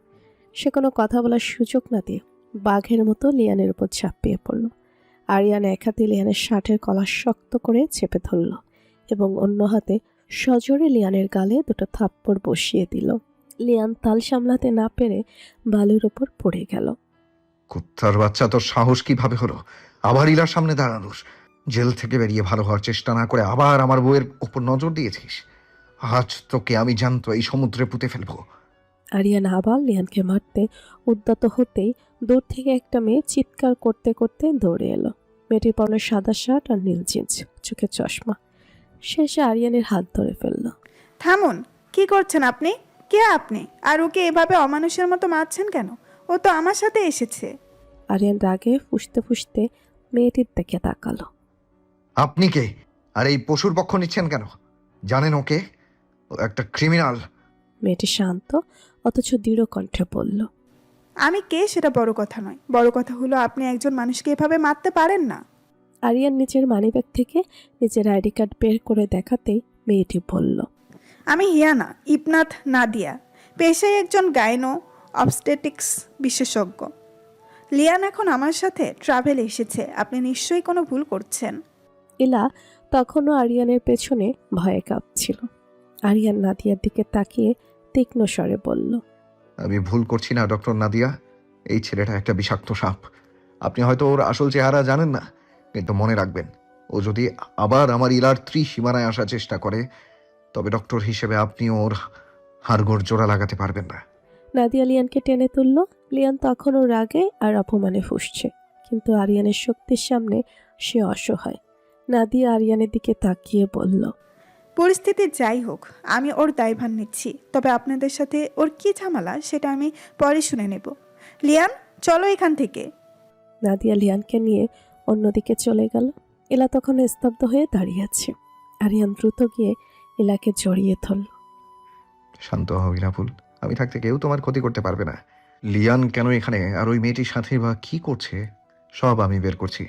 [SPEAKER 3] সে কোনো কথা বলার সুযোগ না দিয়ে বাঘের মতো লিয়ানের উপর ঝাঁপিয়ে পড়ল। আরিয়ান এক হাতে লিয়ানের শার্টের কলার শক্ত করে চেপে ধরল এবং অন্য হাতে সজোরে লিয়ানের গালে দুটো থাপ্পড় বসিয়ে দিল। লিয়ান তাল সামলাতে না পেরে বালুর ওপর পড়ে গেল।
[SPEAKER 2] কুত্তার বাচ্চা, তোর সাহস কিভাবে হলো আবার ইলার সামনে দাঁড়ানোর? জেল থেকে বেরিয়ে ভালো হওয়ার চেষ্টা না করে আবার আমার বউয়ের উপর নজর দিয়েছিস। আজ তোকে আমি জানতো এই সমুদ্রে পুঁতে ফেলবো।
[SPEAKER 3] আরিয়ান আবার লিয়ানকে মারতে উদ্যত হতেই দূর থেকে একটা মেয়ে চিৎকার করতে করতে দৌড়ে এলো। মেয়েটির পরনে সাদা শার্ট আর নীল জিন্স, চোখে চশমা। শেষে আরিয়ানের হাত ধরে ফেলল।
[SPEAKER 10] থামুন, কি করছেন আপনি? কে আপনি? আর ওকে এভাবে অমানুষের মতো মারছেন কেন? ও তো আমার সাথে এসেছে।
[SPEAKER 3] আরিয়ান রাগে ফুঁসতে ফুঁসতে মেয়েটির দিকে তাকালো।
[SPEAKER 2] আপনি কে? আর এই পশুর পক্ষ নিচ্ছেন কেন? জানেন ওকে? ও একটা ক্রিমিনাল।
[SPEAKER 3] মেয়েটি শান্ত অথচ দৃঢ় কণ্ঠে বলল,
[SPEAKER 10] আমি কে সেটা বড় কথা নয়, বড় কথা হলো আপনি একজন মানুষকে এভাবে মারতে পারেন না।
[SPEAKER 3] আরিয়ান নিজের মানিব্যাগ থেকে নিজের আইডি কার্ড বের করে দেখাতেই মেয়েটি বলল,
[SPEAKER 10] আমি হিয়ানা ইবনাথ নাদিয়া, পেশায় একজন গাইনো অবস্টেটিক্স বিশেষজ্ঞ। লিয়ান এখন আমার সাথে ট্রাভেল এসেছে। আপনি নিশ্চয়ই কোনো ভুল করছেন।
[SPEAKER 3] ইলা তখনও আরিয়ানের পেছনে ভয়ে কাঁপছিল। আরিয়ান নাদিয়ার দিকে তাকিয়ে তীক্ষ্ণ স্বরে বলল,
[SPEAKER 2] আমি ভুল করছি না ডক্টর নাদিয়া। এই ছেলেটা একটা বিষাক্ত সাপ। আপনি হয়তো ওর আসল চেহারা জানেন না, কিন্তু মনে রাখবেন, ও যদি আবার আমার ইলার ত্রিসীমানায় আসার চেষ্টা করে তবে ডক্টর হিসেবে আপনি ওর হাড়গোড় জোড়া লাগাতে পারবেন না।
[SPEAKER 3] নাদিয়া লিয়ানকে টেনে তুলল। লিয়ান তখনও রাগে আর অপমানে ফুঁসছে, কিন্তু আরিয়ানের শক্তির সামনে সে অসহায়। নাদিয়া আরিয়ানের দিকে তাকিয়ে বলল,
[SPEAKER 10] পরিস্থিতি যাই হোক, আমি ওর দায়ভার নিচ্ছি। তবে আপনাদের সাথে ওর কি ঝামেলা সেটা আমি পরে শুনে নেব। লিয়ান, চলো এখান থেকে।
[SPEAKER 3] নাদিয়া লিয়ানকে নিয়ে অন্যদিকে চলে গেল। ইলা তখন স্তব্ধ হয়ে দাঁড়িয়ে আছে। আরিয়ান দ্রুত গিয়ে ইলাকে জড়িয়ে ধরল।
[SPEAKER 2] শান্ত হও ইরাফুল, আমি থাকতে কেউ তোমার ক্ষতি করতে পারবে না। লিয়ান কেন এখানে আর ওই মেয়েটির সাথে বা কি করছে সব আমি বের করছি।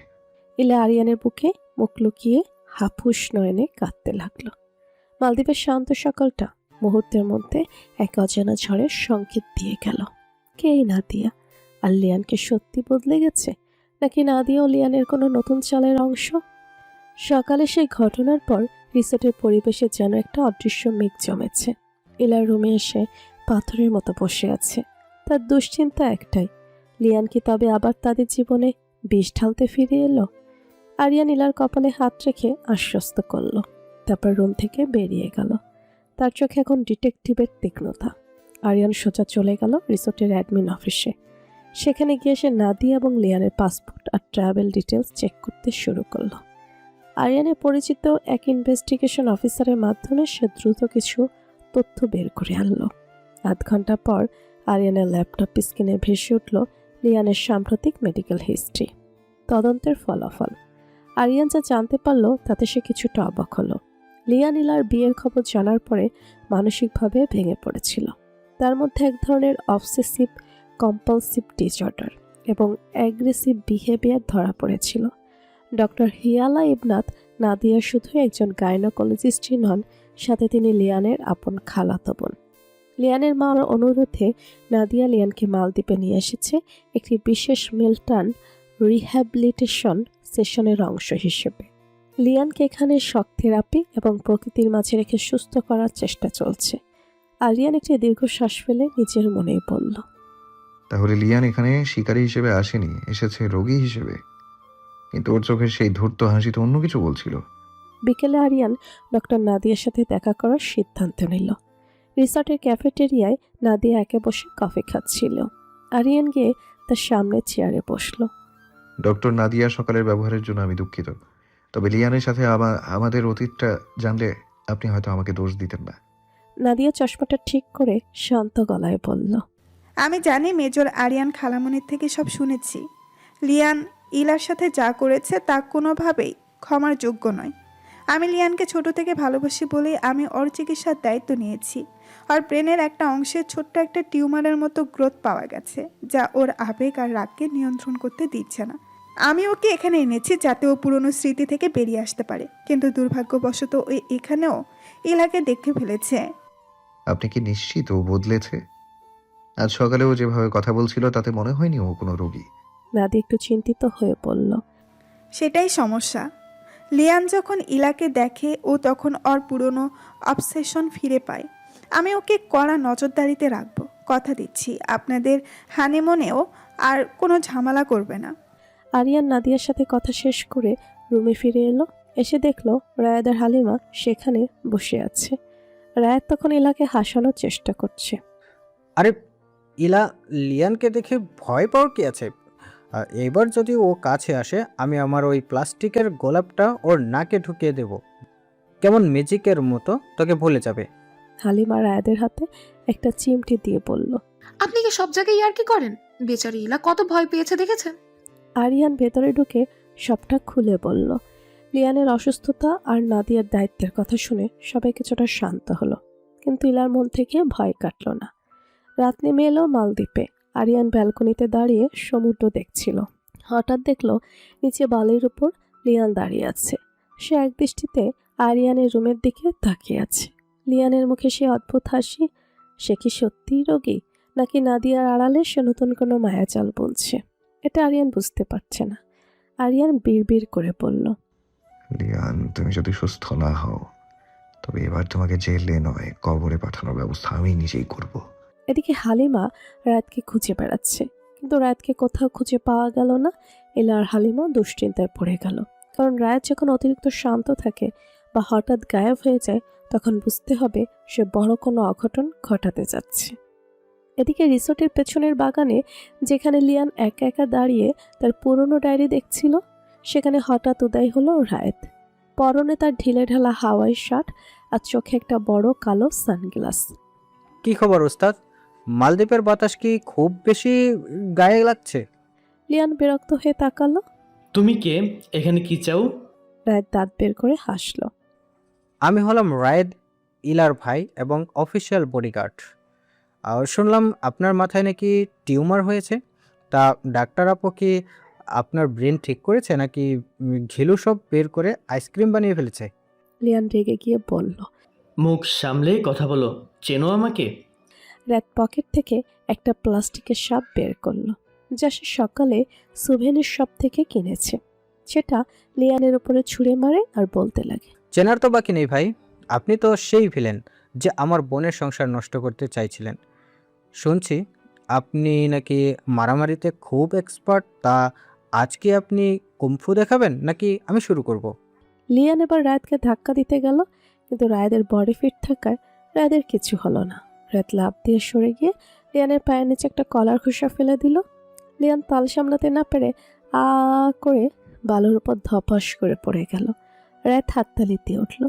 [SPEAKER 3] ইলা আরিয়ানের বুকে মুখ লুকিয়ে হাফুস নয়নে কাঁদতে লাগলো। মালদ্বীপের শান্ত সকালটা মুহূর্তের মধ্যে এক অজানা ঝড়ের সংকেত দিয়ে গেল। কে এই নাদিয়া? আর লিয়ানকে সত্যি বদলে গেছে, নাকি নাদিয়া ও লিয়ানের কোনো নতুন চালের অংশ? সকালে সেই ঘটনার পর রিসোর্টের পরিবেশে যেন একটা অদৃশ্য মেঘ জমেছে। ইলার রুমে এসে পাথরের মতো বসে আছে। তার দুশ্চিন্তা একটাই, লিয়ান কি তবে আবার তাদের জীবনে বিষ ঢালতে ফিরে এলো? আরিয়ান ইলার কপালে হাত রেখে আশ্বস্ত করল, তারপর রুম থেকে বেরিয়ে গেল। তার চোখে এখন ডিটেকটিভের তীক্ষ্ণতা। আরিয়ান সোজা চলে গেল রিসোর্টের অ্যাডমিন অফিসে। সেখানে গিয়ে সে নাদিয়া এবং লিয়ানের পাসপোর্ট আর ট্রাভেল ডিটেলস চেক করতে শুরু করলো। আরিয়ানের পরিচিত এক ইনভেস্টিগেশন অফিসারের মাধ্যমে সে দ্রুত কিছু তথ্য বের করে আনলো। আধ ঘন্টা পর আরিয়ানের ল্যাপটপ স্ক্রিনে ভেসে উঠল লিয়ানের সাম্প্রতিক মেডিকেল হিস্ট্রি, তদন্তের ফলাফল। আরিয়ান যা জানতে পারল তাতে সে কিছুটা অবাক হলো। লিয়ান ইলার বিয়ের খবর জানার পরে মানসিকভাবে ভেঙে পড়েছিল। তার মধ্যে এক ধরনের অবসেসিভ কম্পালসিভ ডিসঅর্ডার এবং অ্যাগ্রেসিভ বিহেভিয়ার ধরা পড়েছিল। ডক্টর হিয়ালা ইবনাত নাদিয়া শুধু একজন গাইনোকোলজিস্টই নন, সাথে তিনি লিয়ানের আপন খালাতো বোন। লিয়ানের মার অনুরোধে নাদিয়া লিয়ানকে মালদ্বীপে নিয়ে এসেছে একটি বিশেষ মিল্টন রিহ্যাবিলিটেশন সেশনের অংশ হিসেবে। লিয়ানকে এখানে শক থেরাপি এবং প্রকৃতির মাঝে রেখে সুস্থ করার চেষ্টা চলছে। আরিয়ান একটি দীর্ঘশ্বাস ফেলে নিজের মনেই বলল,
[SPEAKER 2] তাহলে লিয়ান এখানে শিকারী হিসেবে আসেনি, এসেছে রোগী হিসেবে। কিন্তু ওর চোখের সেই ধূর্ত হাসি তো অন্য কিছু বলছিল।
[SPEAKER 3] বিকেলে আরিয়ান ডক্টর নাদিয়ার সাথে দেখা করার সিদ্ধান্ত নিল। রিসর্টের ক্যাফেটেরিয়ায় নাদিয়া একে বসে কফি খাচ্ছিল। আরিয়ান গিয়ে তার সামনে চেয়ারে বসলো।
[SPEAKER 2] ডক্টর নাদিয়া সকালের ব্যবহারের জন্য আমি দুঃখিত, তবে লিয়ানের সাথে আমাদের অতীতটা জানলে আপনি হয়তো আমাকে দোষ দিতেন না।
[SPEAKER 3] নাদিয়া চশমাটা ঠিক করে শান্ত গলায় বলল,
[SPEAKER 10] আমি জানি মেজর আরিয়ান খালামনির থেকে সব শুনেছি। লিয়ান ইলার সাথে যা করেছে তা কোনোভাবেই ক্ষমার যোগ্য নয়। আমি লিয়ানকে ছোট থেকে ভালোবাসি বলেই আমি ওর চিকিৎসার দায়িত্ব নিয়েছি। আর ব্রেনের একটা অংশে ছোট্ট একটা টিউমারের মতো গ্রোথ পাওয়া গেছে, যা ওর আবেগ আর রাগকে নিয়ন্ত্রণ করতে দিচ্ছে না। আমি ওকে এখানে এনেছি যাতে ও পুরনো স্মৃতি থেকে বেরিয়ে আসতে পারে, কিন্তু দুর্ভাগ্যবশত ওই এখানেও ইলাকে দেখে ফেলেছে।
[SPEAKER 2] আপনি কি নিশ্চিত ও বদলেছে? আজ সকালে ও যেভাবে কথা বলছিল তাতে মনে হয়নি ও কোনো রোগী।
[SPEAKER 3] নাদিয়া একটু চিন্তিত হয়ে বলল,
[SPEAKER 10] সেটাই সমস্যা। লিয়ান যখন ইলাকে দেখে ও তখন ওর পুরনো অবসেশন ফিরে পায়। আমি ওকে কড়া নজরদারিতে রাখবো, কথা দিচ্ছি আপনাদের হানিমুনেও আর কোনো ঝামেলা করবে না।
[SPEAKER 3] আরিয়ান নাদিয়ার সাথে কথা শেষ করে রুমে ফিরে এলো। এসে দেখলো রায়াত আর হালিমা সেখানে বসে আছে। রায়াত তখন ইলাকে হাসানোর চেষ্টা করছে।
[SPEAKER 5] আরে ইলা, লিয়ানকে দেখে ভয় পাওয়ার কি আছে? এবার যদি ও কাছে আসে আমি আমার ওই প্লাস্টিকের গোলাপটা ওর নাকে ঢুকিয়ে দেব, কেমন ম্যাজিকের মতো তোকে ভুলে যাবে।
[SPEAKER 3] হালিমা রায়াদের হাতে একটা চিমটি দিয়ে বলল,
[SPEAKER 8] আপনি কি সব জায়গায় ইয়ার্কি করেন? বেচারি ইলা কত ভয় পেয়েছে দেখেছেন?
[SPEAKER 3] আরিয়ান ভেতরে ঢুকে সবটা খুলে বলল। লিয়ানের অসুস্থতা আর নাদিয়ার দায়িত্বের কথা শুনে সবাই কিছুটা শান্ত হলো, কিন্তু ইলার মন থেকে ভয় কাটল না। রাত নেমে এলো মালদ্বীপে। আরিয়ান ব্যালকনিতে দাঁড়িয়ে সমুদ্র দেখছিল। হঠাৎ দেখলো নিচে বালির উপর লিয়ান দাঁড়িয়ে আছে। সে এক দৃষ্টিতে আরিয়ানের রুমের দিকে তাকিয়ে আছে। লিয়ানের মুখে সে অদ্ভুত হাসি। সে কি সত্যিই রোগী, নাকি নাদিয়ার আড়ালে সে নতুন কোনো মায়াজাল বুনছে? এটা আরিয়ান বুঝতে পারছে না। আরিয়ান বিড়বিড় করে বলল,
[SPEAKER 2] লিয়ান, তুমি যদি সুস্থ না হও তবে এবার তোমাকে জেলে নয় কবরে পাঠানোর ব্যবস্থা আমি নিজেই করব।
[SPEAKER 3] এদিকে হালিমা রায়াতকে খুঁজে বেড়াচ্ছে, কিন্তু রায়াতকে কোথাও খুঁজে পাওয়া গেল না। এলা আর হালিমা দুশ্চিন্তায় পড়ে গেল, কারণ রায়াত যখন অতিরিক্ত শান্ত থাকে বা হঠাৎ গায়েব হয়ে যায় তখন বুঝতে হবে সে বড় কোনো অঘটন ঘটাতে যাচ্ছে। এদিকে রিসোর্টের পেছনের বাগানে, যেখানে লিয়ান একা একা দাঁড়িয়ে তার পুরনো ডায়েরি দেখছিল, সেখানে হঠাৎ উদয় হলো রায়াত। পরনে তার ঢিলে ঢালা হাওয়াই শার্ট আর চোখে একটা বড় কালো সানগ্লাস।
[SPEAKER 5] কি খবর ওস্তাদ? মালদ্বীপের বাতাস কি খুব বেশি গায়ে লাগছে?
[SPEAKER 3] লিয়ান বিরক্ত হয়ে তাকালো।
[SPEAKER 9] তুমি কে? এখানে কি চাও?
[SPEAKER 3] রায়াত দাঁত বের করে হাসলো।
[SPEAKER 5] আমি হলাম রায়েদ, ইলার ভাই এবং অফিসিয়াল বডিগার্ড। আর শুনলাম আপনার মাথায় নাকি টিউমার হয়েছে। তা ডাক্তার আপু কি আপনার ব্রেন ঠিক করেছে, নাকি ঘিলু সব বের করে আইসক্রিম বানিয়ে ফেলেছে?
[SPEAKER 3] লিয়ান রেগে গিয়ে বলল।
[SPEAKER 9] মুখ সামলে কথা বলো, চেনো আমাকে?
[SPEAKER 3] রায়াত পকেট থেকে একটা প্লাস্টিকের সাপ বের করলো। যা সে সকালে সুভেনির শপ থেকে কিনেছে। সেটা লিয়ানের উপরে ছুঁড়ে মারে আর বলতে লাগে,
[SPEAKER 5] চেনার তো বাকি নেই ভাই, আপনি তো সেই ভিলেন যে আমার বোনের সংসার নষ্ট করতে চাইছিলেন। শুনছি আপনি নাকি মারামারিতে খুব এক্সপার্ট, তা আজকে আপনি কুম্ফু দেখাবেন নাকি আমি শুরু করব?
[SPEAKER 3] লিয়ান এবার রায়াতকে ধাক্কা দিতে গেল, কিন্তু রায়াদের বডি ফিট থাকায় রায়াদের কিছু হলো না। রায়াত লাফ দিয়ে সরে গিয়ে লিয়ানের পায়ের নিচে একটা কলার খোসা ফেলে দিল। লিয়ান তাল সামলাতে না পেরে আ করে বালুর উপর ধপাস করে পড়ে গেল। রায়াত হাততালি দিয়ে উঠল।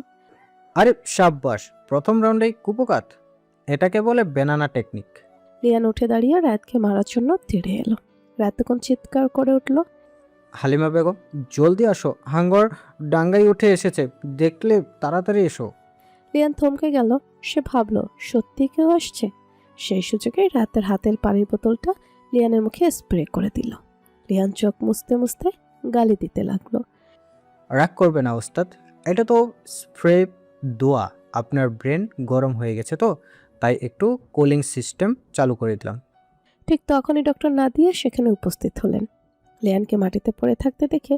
[SPEAKER 5] আরে সাব্বাস, প্রথম রাউন্ডেই কুপকাত, এটাকে বলে বেনানা টেকনিক।
[SPEAKER 3] লিয়ান উঠে দাঁড়িয়ে রায়াতকে মারার জন্য তেড়ে এলো। রায়াত তখন চিৎকার করে উঠল,
[SPEAKER 5] হালিমা বেগম জলদি আসো, হাঙ্গর ডাঙ্গায় উঠে এসেছে, দেখলে তাড়াতাড়ি এসো।
[SPEAKER 3] লিয়ান থমকে গেল। সে ভাবল সত্যি কেউ আসছে। সেই সুযোগে রাতের হাতের পানির বোতলটা লিয়ানের মুখে স্প্রে করে দিল। লিয়ান চোখ মুছতে মুছতে গালি দিতে লাগলো।
[SPEAKER 5] রাগ করবে না ওস্তাদ, এটা তো স্প্রে দোয়া, আপনার ব্রেন গরম হয়ে গেছে তো তাই একটু কুলিং সিস্টেম চালু করে দিলাম।
[SPEAKER 3] ঠিক তখনই ডক্টর নাদিয়া সেখানে উপস্থিত হলেন। লিয়ানকে মাটিতে পড়ে থাকতে দেখে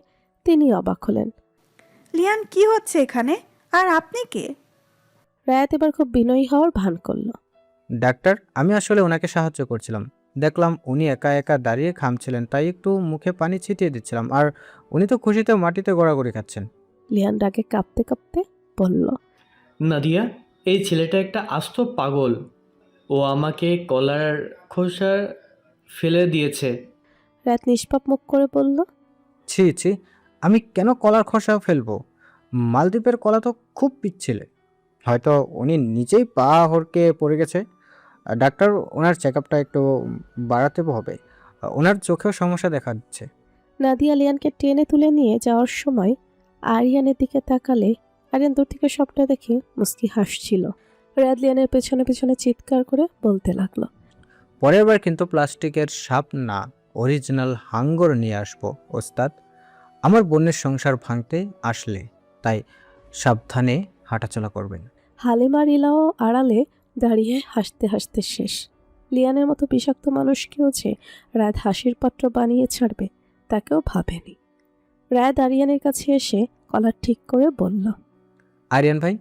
[SPEAKER 3] তিনি অবাক হলেন।
[SPEAKER 10] লিয়ান, কি হচ্ছে এখানে? আর আপনি কে?
[SPEAKER 3] রায়াত এবার খুব বিনয়ী হওয়ার ভান করল।
[SPEAKER 5] ডাক্তার, আমি আসলে ওনাকে সাহায্য করছিলাম, দেখলাম উনি একা একা দাঁড়িয়ে খামছিলেন, তাই একটু মুখে পানি ছিটিয়ে দিচ্ছিলাম, আর উনি তো খুশিতে মাটিতে গড়াগড়ি খাচ্ছেন।
[SPEAKER 3] লিয়ান রাগে কাঁপতে কাঁপতে বলল,
[SPEAKER 9] নাদিয়া, এই ছেলেটা একটা আস্ত পাগল। ও আমাকে কলার খোসা ফেলে দিয়েছে।
[SPEAKER 3] রায়াত নিষ্পাপ মুখ করে বলল,
[SPEAKER 5] ছি ছি, আমি কেন কলার খোসা ফেলবো? মালদ্বীপের কলা তো খুব পিচ্ছিলে, হয়তো উনি নিজেই পা হড়কে পড়ে গেছে। ডাক্তার, ওনার চেক আপটা একটু বাড়াতে হবে, ওনার চোখেও সমস্যা দেখা দিচ্ছে।
[SPEAKER 3] নাদিয়া লিয়ানকে টেনে তুলে নিয়ে যাওয়ার সময় আরিয়ানের দিকে তাকালে আরিয়ান দূর থেকে সবটা দেখে মুস্কি হাসছিল। রায়াত লিয়ানের পেছনে পেছনে চিৎকার করে বলতে লাগলো,
[SPEAKER 5] পরের বার কিন্তু প্লাস্টিকের সাপ না, অরিজিনাল হাঙ্গর নিয়ে আসবো ওস্তাদ, আমার বোনের সংসার ভাঙতে আসলে, তাই সাবধানে হাঁটাচলা করবেন।
[SPEAKER 3] হালিমার ইলাও আড়ালে দাঁড়িয়ে হাসতে হাসতে শেষ। লিয়ানের মতো বিষাক্ত মানুষকেও যে রায়াত হাসির পাত্র বানিয়ে ছাড়বে তাকেও ভাবেনি। রায়াত আরিয়ানের কাছে এসে কলার ঠিক করে বলল,
[SPEAKER 5] আরিয়ান ভাই,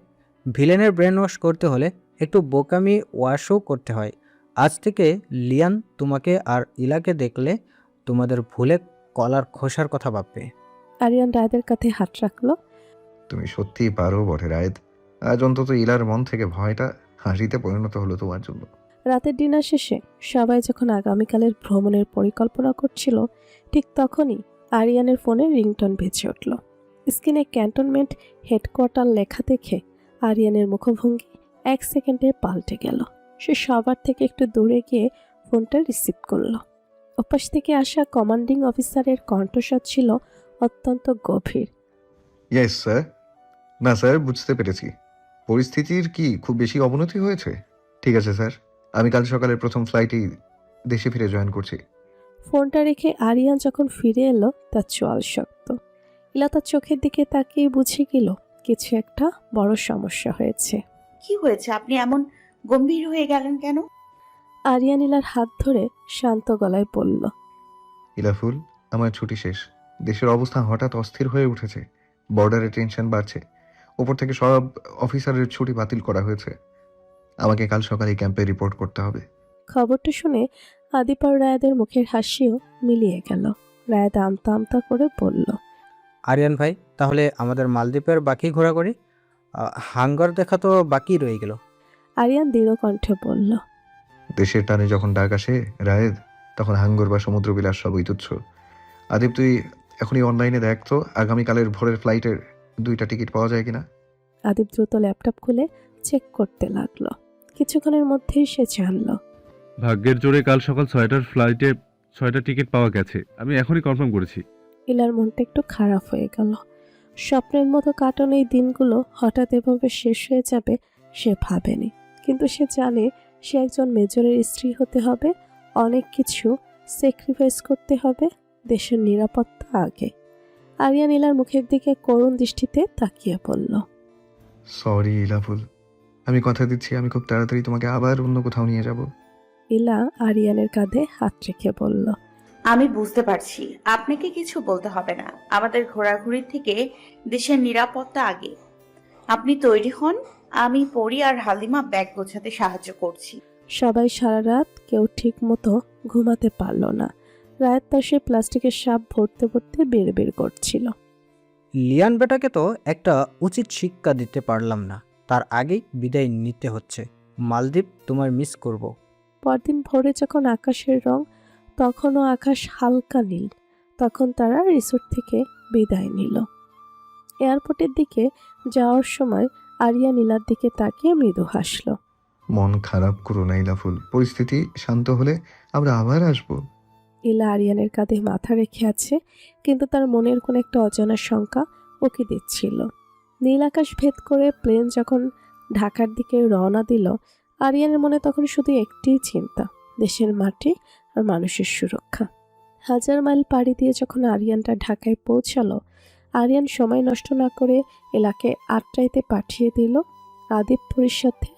[SPEAKER 5] ভিলেনের ব্রেন ওয়াশ করতে হলে একটু বোকামি ওয়াশও করতে হয়। আজ থেকে লিয়ান তোমাকে আর ইলাকে দেখলে তোমাদের ভুলে কলার খোসার কথা ভাববে।
[SPEAKER 3] আরিয়ান রায়াতের কাঁধে হাত রাখলো।
[SPEAKER 2] তুমি সত্যিই পারো বটে রায়েদ, আজ অন্তত ইলার মন থেকে ভয়টা হাসিতে পরিণত হলো তোমার জন্য।
[SPEAKER 3] রাতের ডিনার শেষে সবাই যখন আগামীকালের ভ্রমণের পরিকল্পনা করছিল, ঠিক তখনই আরিয়ানের ফোনে রিংটন বেজে উঠল। স্ক্রিনে ক্যান্টনমেন্ট হেডকোয়ার্টার লেখা দেখে আরিয়ানের মুখভঙ্গি 1 সেকেন্ডে পাল্টে গেল। সে সবার থেকে একটু দূরে গিয়ে ফোনটা রিসিভ করলো। ওপাশ থেকে আসা কমান্ডিং অফিসারের কণ্ঠস্বর ছিল অত্যন্ত গভীর।
[SPEAKER 2] Yes sir. না স্যার, বুঝতে পেরেছি। পরিস্থিতির কি খুব বেশি অবনতি হয়েছে? ঠিক আছে স্যার, আমি কাল সকালে প্রথম ফ্লাইটেই দেশে ফিরে জয়েন করছি।
[SPEAKER 3] ফোনটা রেখে আরিয়ান যখন ফিরে এলো তার চোয়াল শক্ত। ইলা তার চোখের দিকে তাকিয়ে বুঝে গেল কিছু একটা বড় সমস্যা হয়েছে।
[SPEAKER 4] কি হয়েছে? আপনি এমন গম্ভীর হয়ে গেলেন কেন?
[SPEAKER 3] আরিয়ান ইলার হাত ধরে শান্ত গলায় বলল,
[SPEAKER 2] ইলাফুল, আমার ছুটি শেষ। দেশের অবস্থা হঠাৎ অস্থির হয়ে উঠেছে, বর্ডারে টেনশন বাড়ছে, ওপর থেকে সব অফিসারের ছুটি বাতিল করা হয়েছে। আমাকে কাল সকালে ক্যাম্পে রিপোর্ট করতে হবে।
[SPEAKER 3] খবরটা শুনে আদিপ আর রায়াদের মুখের হাসিও মিলিয়ে গেল। রায়াদ আমতা আমতা করে বলল,
[SPEAKER 5] আরিয়ান ভাই, তাহলে আমাদের মালদ্বীপের বাকি ঘোরাঘুরি, হাঙ্গর দেখা তো বাকি রয়ে গেল।
[SPEAKER 3] আরিয়ান দৃঢ় কণ্ঠে বলল,
[SPEAKER 2] দেশের টানে যখন ডাক আসে রায়েদ, তখন হাঙ্গর বা সমুদ্রবিলাস সবই তুচ্ছ। আদিপ, তুই এখনই অনলাইনে দেখ তো আগামীকালের ভোরের ফ্লাইটের 2টা টিকিট পাওয়া যায় কিনা।
[SPEAKER 3] আদিপ দ্রুত ল্যাপটপ খুলে চেক করতে লাগলো। কিছুক্ষণের মধ্যেই সে জানল।
[SPEAKER 6] ভাগ্যের জোরে কাল সকাল 6টার ফ্লাইটে 6টা টিকিট পাওয়া গেছে। আমি এখনই কনফার্ম করেছি।
[SPEAKER 3] ইলার মনটা একটু খারাপ হয়ে গেল। স্বপ্নের মতো কাটানো এই দিনগুলো হঠাৎ এভাবে শেষ হয়ে যাবে সে ভাবেনি। কিন্তু সে জানে সে একজন মেজরের স্ত্রী হতে হবে, অনেক কিছু স্যাক্রিফাইস করতে হবে, দেশের নিরাপত্তা আগে। আরিয়ান ইলার মুখের দিকে করুণ দৃষ্টিতে তাকিয়ে বলল,
[SPEAKER 2] সরি ইলাফুল, আমি কথা দিচ্ছি আমি খুব তাড়াতাড়ি তোমাকে আবার অন্য কোথাও নিয়ে যাব।
[SPEAKER 3] ইলা আরিয়ানের কাঁধে হাত রেখে বলল,
[SPEAKER 4] আমি বুঝতে পারছি আপনাকে কিছু বলতে হবে না। আমাদের ঘোরাঘুরির থেকে দেশের নিরাপত্তা আগে। আপনি তৈরি হন, আমি পড়ি আর হালিমা ব্যাগ গোছাতে সাহায্য করছি।
[SPEAKER 3] সবাই সারা রাত কেউ ঠিক মতো ঘুমাতে পারল না। রাত তার সেই প্লাস্টিকের সাপ ভরতে ভরতে বের করছিল।
[SPEAKER 5] লিয়ান বেটাকে তো একটা উচিত শিক্ষা দিতে পারলাম না, তার আগেই বিদায় নিতে হচ্ছে। মালদ্বীপ, তোমার মিস করব।
[SPEAKER 3] পরদিন ভোরে যখন আকাশের রং তখনও আকাশ হালকা নীল, তখন তারা রিসোর্ট থেকে বিদায় নিল। এয়ারপোর্টের দিকে যাওয়ার সময় আরিয়া নীলার দিকে তাকিয়ে মৃদু হাসল।
[SPEAKER 2] মন খারাপ করো না ইলাফুল, পরিস্থিতি শান্ত হলে আমরা আবার আসবো।
[SPEAKER 3] ইলা আরিয়ানের কাঁধে মাথা রেখে আছে, কিন্তু তার মনের কোন একটা অজানা শঙ্কা ওকে দিচ্ছিল। নীল আকাশ ভেদ করে প্লেন যখন ঢাকার দিকে রওনা দিল, আরিয়ানের মনে তখন শুধু একটিই চিন্তা, দেশের মাটি আর মানুষের সুরক্ষা। 1000 মাইল পাড়ি দিয়ে যখন আরিয়ানটা ঢাকায় পৌঁছালো, আরিয়ান সময় নষ্ট না করে এলাকে 8টায় পাঠিয়ে দিল আদিপুরের সাথে,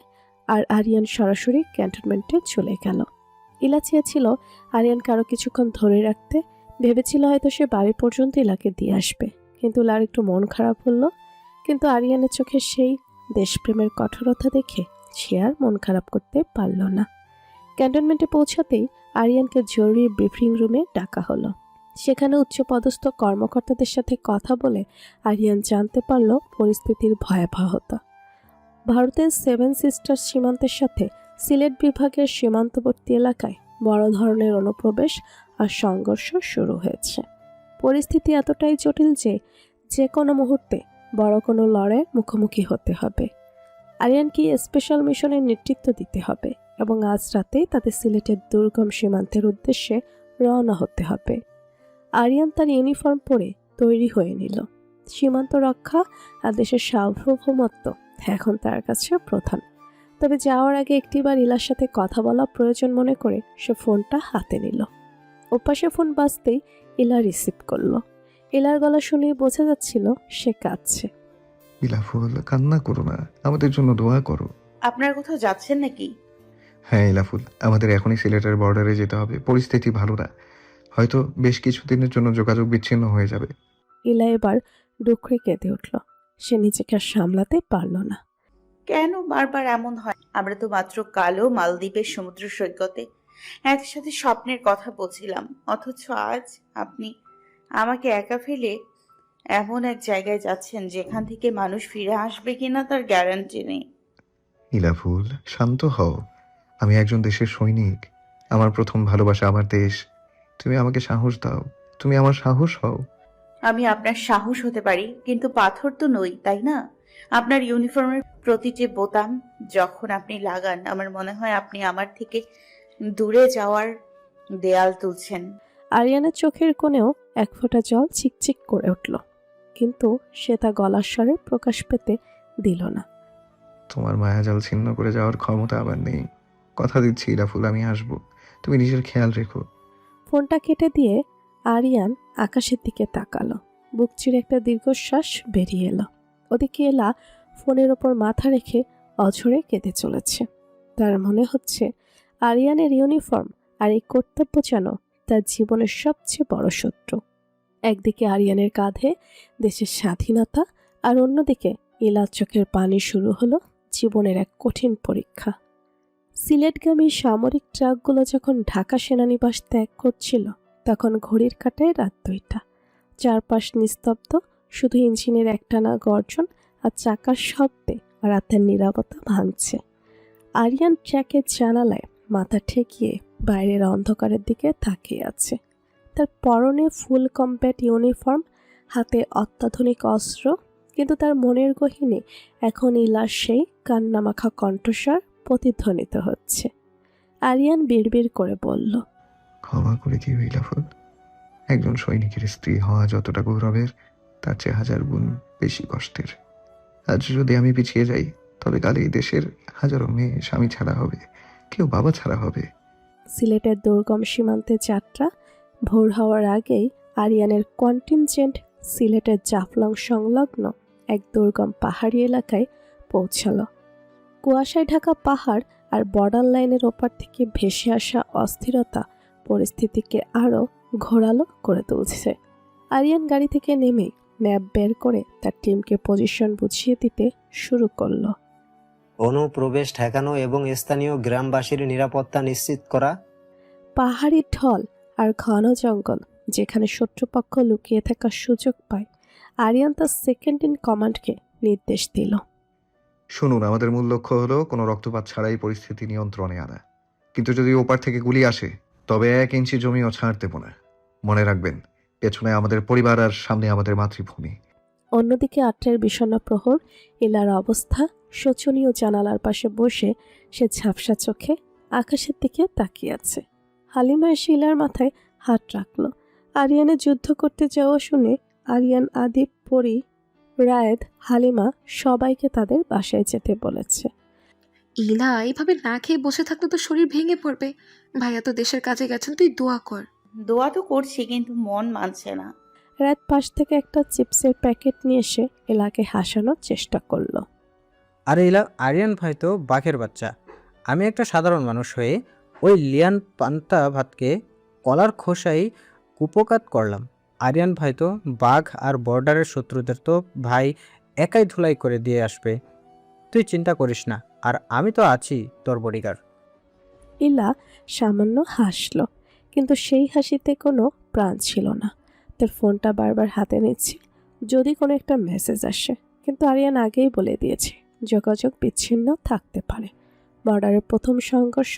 [SPEAKER 3] আর আরিয়ান সরাসরি ক্যান্টনমেন্টে চলে গেল। ইলা চেয়েছিল আরিয়ানকে আরও কিছুক্ষণ ধরে রাখতে, ভেবেছিল হয়তো সে বাড়ি পর্যন্ত ইলাকে দিয়ে আসবে, কিন্তু ইলার একটু মন খারাপ হলো। কিন্তু আরিয়ানের চোখে সেই দেশপ্রেমের কঠোরতা দেখে সে আর মন খারাপ করতে পারল না। ক্যান্টনমেন্টে পৌঁছাতেই আরিয়ানকে জরুরি ব্রিফিং রুমে ডাকা হলো। সেখানে উচ্চপদস্থ কর্মকর্তাদের সাথে কথা বলে আরিয়ান জানতে পারল পরিস্থিতির ভয়াবহতা। ভারতের 7 সিস্টার সীমান্তের সাথে সিলেট বিভাগের সীমান্তবর্তী এলাকায় বড় ধরনের অনুপ্রবেশ আর সংঘর্ষ শুরু হয়েছে। পরিস্থিতি এতটাই জটিল যে কোনো মুহূর্তে বড় কোনো লড়াইয়ের মুখোমুখি হতে হবে। আরিয়ানকে স্পেশাল মিশনের নেতৃত্ব দিতে হবে এবং আজ রাতেই তাদের সিলেটের দুর্গম সীমান্তের উদ্দেশ্যে রওনা হতে হবে। আরিয়ান তার ইউনিফর্ম পরে তৈরি হয়ে নিল। সীমান্ত রক্ষা আর দেশের সার্বভৌমত্ব এখন তার কাছে প্রধান। তবে যাওয়ার আগে একটিবার ইলার সাথে কথা বলা প্রয়োজন মনে করে সে ফোনটা হাতে নিল। ওপাশে ফোন বাজতেই ইলা রিসিভ করলো। ইলার গলা শুনে বোঝা যাচ্ছিল সে কাঁদছে।
[SPEAKER 2] ইলাফুল, কান্না করো না, আমাদের জন্য দোয়া করো।
[SPEAKER 4] আপনার কোথাও যাচ্ছেন নাকি?
[SPEAKER 2] হ্যাঁ ইলাফুল, আমাদের এখনই সিলেটের বর্ডারে যেতে হবে। পরিস্থিতি ভালো না, হয়তো বেশ কিছুদিনের জন্য যোগাযোগ বিচ্ছিন্ন হয়ে যাবে।
[SPEAKER 3] ইলা এবার ডুকরে কেঁদে উঠল। সে নিজেকে আর সামলাতে পারল না।
[SPEAKER 4] কেন বারবার এমন হয়? আমরা তো মাত্র কালো মালদ্বীপের সমুদ্র সৈকতে একসাথে স্বপ্নের কথা বলছিলাম, অথচ আজ আপনি আমাকে একা ফেলে এমন এক জায়গায় যাচ্ছেন যেখান থেকে মানুষ ফিরে আসবে কিনা তার গ্যারান্টি নেই।
[SPEAKER 2] ইলাফুল, শান্ত হও। আমি একজন দেশের সৈনিক, আমার প্রথম ভালোবাসা আমার দেশ। তুমি আমাকে সাহস দাও, তুমি আমার সাহস হও।
[SPEAKER 4] আমি আপনার সাহস হতে পারি, কিন্তু পাথর তো নই, তাই না? আপনার ইউনিফর্মের প্রতিটি বোতাম যখন আপনি লাগান, আমার মনে হয় আপনি আমার থেকে দূরে যাওয়ার দেয়াল তুলছেন।
[SPEAKER 3] আরিয়ানের চোখের কোণেও এক ফোঁটা জল চিকচিক করে উঠল, কিন্তু সে তা গলার স্বরে প্রকাশ পেতে দিল না।
[SPEAKER 2] তোমার মায়াজাল ছিন্ন করে যাওয়ার ক্ষমতা আবার নেই। কথা দিচ্ছি ইলাফুল, আমি আসবো। তুমি নিজের খেয়াল রেখো।
[SPEAKER 3] ফোনটা কেটে দিয়ে আরিয়ান আকাশের দিকে তাকালো। বুক চিরে একটা দীর্ঘশ্বাস বেরিয়ে এলো। ওদিকে এলা ফোনের ওপর মাথা রেখে অঝরে কেঁদে চলেছে। তার মনে হচ্ছে আরিয়ানের ইউনিফর্ম আর এই কর্তব্য যেন তার জীবনের সবচেয়ে বড় শত্রু। একদিকে আরিয়ানের কাঁধে দেশের স্বাধীনতা, আর অন্যদিকে ইলার চোখের পানি শুরু হলো জীবনের এক কঠিন পরীক্ষা। সিলেটগামী সামরিক ট্রাকগুলো যখন ঢাকা সেনানিবাস ত্যাগ করছিল, তখন ঘড়ির কাঁটায় রাত 2টা। চারপাশ নিস্তব্ধ, শুধু ইঞ্জিনের একটানা গর্জন আর চাকার শব্দে রাতের নীরবতা ভাঙছে। আরিয়ান ট্র্যাকের জানালায় মাথা ঠেকিয়ে বাইরের অন্ধকারের দিকে তাকিয়ে আছে। তার পরনে ফুল কমব্যাট ইউনিফর্ম, হাতে অত্যাধুনিক অস্ত্র, কিন্তু তার মনের গহীনে এখন ইলার সেই কান্নামাখা কণ্ঠস্বর প্রতিধ্বনিত হচ্ছে। আরিয়ান বিড়বিড় করে বলল,
[SPEAKER 2] ক্ষমা করে দিও ইলাফুল। একজন সৈনিকের স্ত্রী হওয়া যতটা গৌরবের, তার চেয়ে 1000 গুণ বেশি কষ্টের। আজ যদি আমি পিছিয়ে যাই, তবে কাল এই দেশের হাজারো মেয়ে স্বামী ছাড়া হবে, কেউ বাবা ছাড়া হবে।
[SPEAKER 3] সিলেটের দুর্গম সীমান্তে যাত্রা ভোর হওয়ার আগেই আরিয়ানের কন্টিনজেন্ট সিলেটের জাফলং সংলগ্ন এক দুর্গম পাহাড়ি এলাকায় পৌঁছালো। কুয়াশায় ঢাকা পাহাড় আর বর্ডার লাইনের ওপার থেকে ভেসে আসা অস্থিরতা পরিস্থিতিকে আরও ঘোরালো করে তুলছে। আরিয়ান গাড়ি থেকে নেমে ম্যাপ বের করে তার টিমকে পজিশন বুঝিয়ে দিতে শুরু করলো।
[SPEAKER 11] অনুপ্রবেশ ঠেকানো এবং স্থানীয় গ্রামবাসীর নিরাপত্তা নিশ্চিত করা।
[SPEAKER 3] পাহাড়ি ঢল আর ঘন জঙ্গল যেখানে শত্রুপক্ষ লুকিয়ে থাকার সুযোগ পায়, আরিয়ান তার সেকেন্ড ইন কমান্ডকে নির্দেশ দিল।
[SPEAKER 2] শুনুন, আমাদের মূল লক্ষ্য হলো কোনো রক্তপাত ছাড়াই পরিস্থিতি নিয়ন্ত্রণে আনা। কিন্তু যদি ওপার থেকে গুলি আসে তবে 1 ইঞ্চি জমিও ছাড় দেব না। মনে রাখবেন, পেছনে আমাদের পরিবার আর সামনে আমাদের মাতৃভূমি।
[SPEAKER 3] অন্যদিকে 8টার বিষণ্ণ প্রহর ইলার অবস্থা শোচনীয়। জানালার পাশে বসে সে ঝাপসা চোখে আকাশের দিকে তাকিয়ে আছে। হালিমা এসে ইলার মাথায় হাত রাখলো। আরিয়ানের যুদ্ধ করতে যাওয়া শুনে আরিয়ান, আদিপ, পরি, রায়েদ, হালিমা সবাইকে তাদের বাসায় যেতে বলেছে।
[SPEAKER 8] ইলা, এইভাবে না খেয়ে বসে থাকলে তো শরীর ভেঙে পড়বে। ভাইয়া তো দেশের কাজে গেছেন, তুই দোয়া কর।
[SPEAKER 4] দোয়া তো করছি, কিন্তু মন মানছে না।
[SPEAKER 3] রাত পাশ থেকে একটা চিপসের প্যাকেট নিয়ে এসে এলাকে হাসানোর চেষ্টা করলো।
[SPEAKER 5] আরে ইলা, আরিয়ান ভাই তো বাঘের বাচ্চা। আমি একটা সাধারণ মানুষ হয়ে ওই লিয়ান পান্তা ভাতকে কলার খোসাই কুপোকাত করলাম। আরিয়ান ভাই তো বাঘ আর বর্ডারের শত্রুদের তো ভাই একাই ধুলাই করে দিয়ে আসবে। তুই চিন্তা করিস না, আর আমি তো আছি তোর বডিগার্ড।
[SPEAKER 3] ইলা সামান্য হাসল, কিন্তু সেই হাসিতে কোনো প্রাণ ছিল না। তার ফোনটা বারবার হাতে নিচ্ছে যদি কোনো একটা মেসেজ আসে, কিন্তু আরিয়ান আগেই বলে দিয়েছে যোগাযোগ বিচ্ছিন্ন থাকতে পারে। বর্ডারের প্রথম সংঘর্ষ,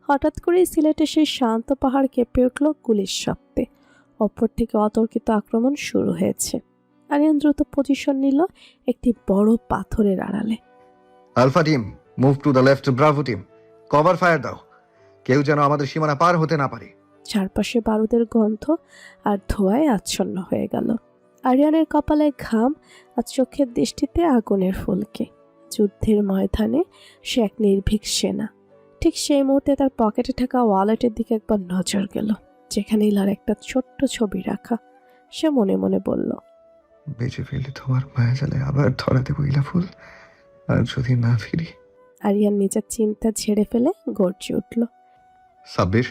[SPEAKER 3] হঠাৎ করেই সিলেটে সেই শান্ত পাহাড় কেঁপে উঠল গুলির শব্দে। অপর থেকে অতর্কিত আক্রমণ শুরু হয়েছে। আরিয়ান দ্রুত পজিশন নিল একটি বড় পাথরের আড়ালে।
[SPEAKER 2] Alpha team, move to the left. Bravo team, cover fire দাও। কেউ যেন আমাদের সীমানা পার হতে না পারে।
[SPEAKER 3] চারপাশে বারুদের গন্ধ আর ধোঁয়ায় আচ্ছন্ন হয়ে গেল। আরিয়ানের কপালে ঘাম আর চোখের দৃষ্টিতে আগুনের ফুলকে। যুদ্ধের ময়দানে সে এক নির্ভীক সেনা। ঠিক সেই মুহূর্তে তার পকেটে থাকা ওয়ালেটের দিকে একবার নজর গেল, যেখানে ইলার একটা ছোট্ট ছবি রাখা। সে মনে মনে বলল,
[SPEAKER 2] বেঁচে ফেলে তোমার মায়া জালে আবার ধরা দেবো ইলা ফুল। আর যদি না ফিরি।
[SPEAKER 3] আরিয়ান নিজের চিন্তা ঝেড়ে ফেলে গর্জে উঠল।
[SPEAKER 2] সাব্বির,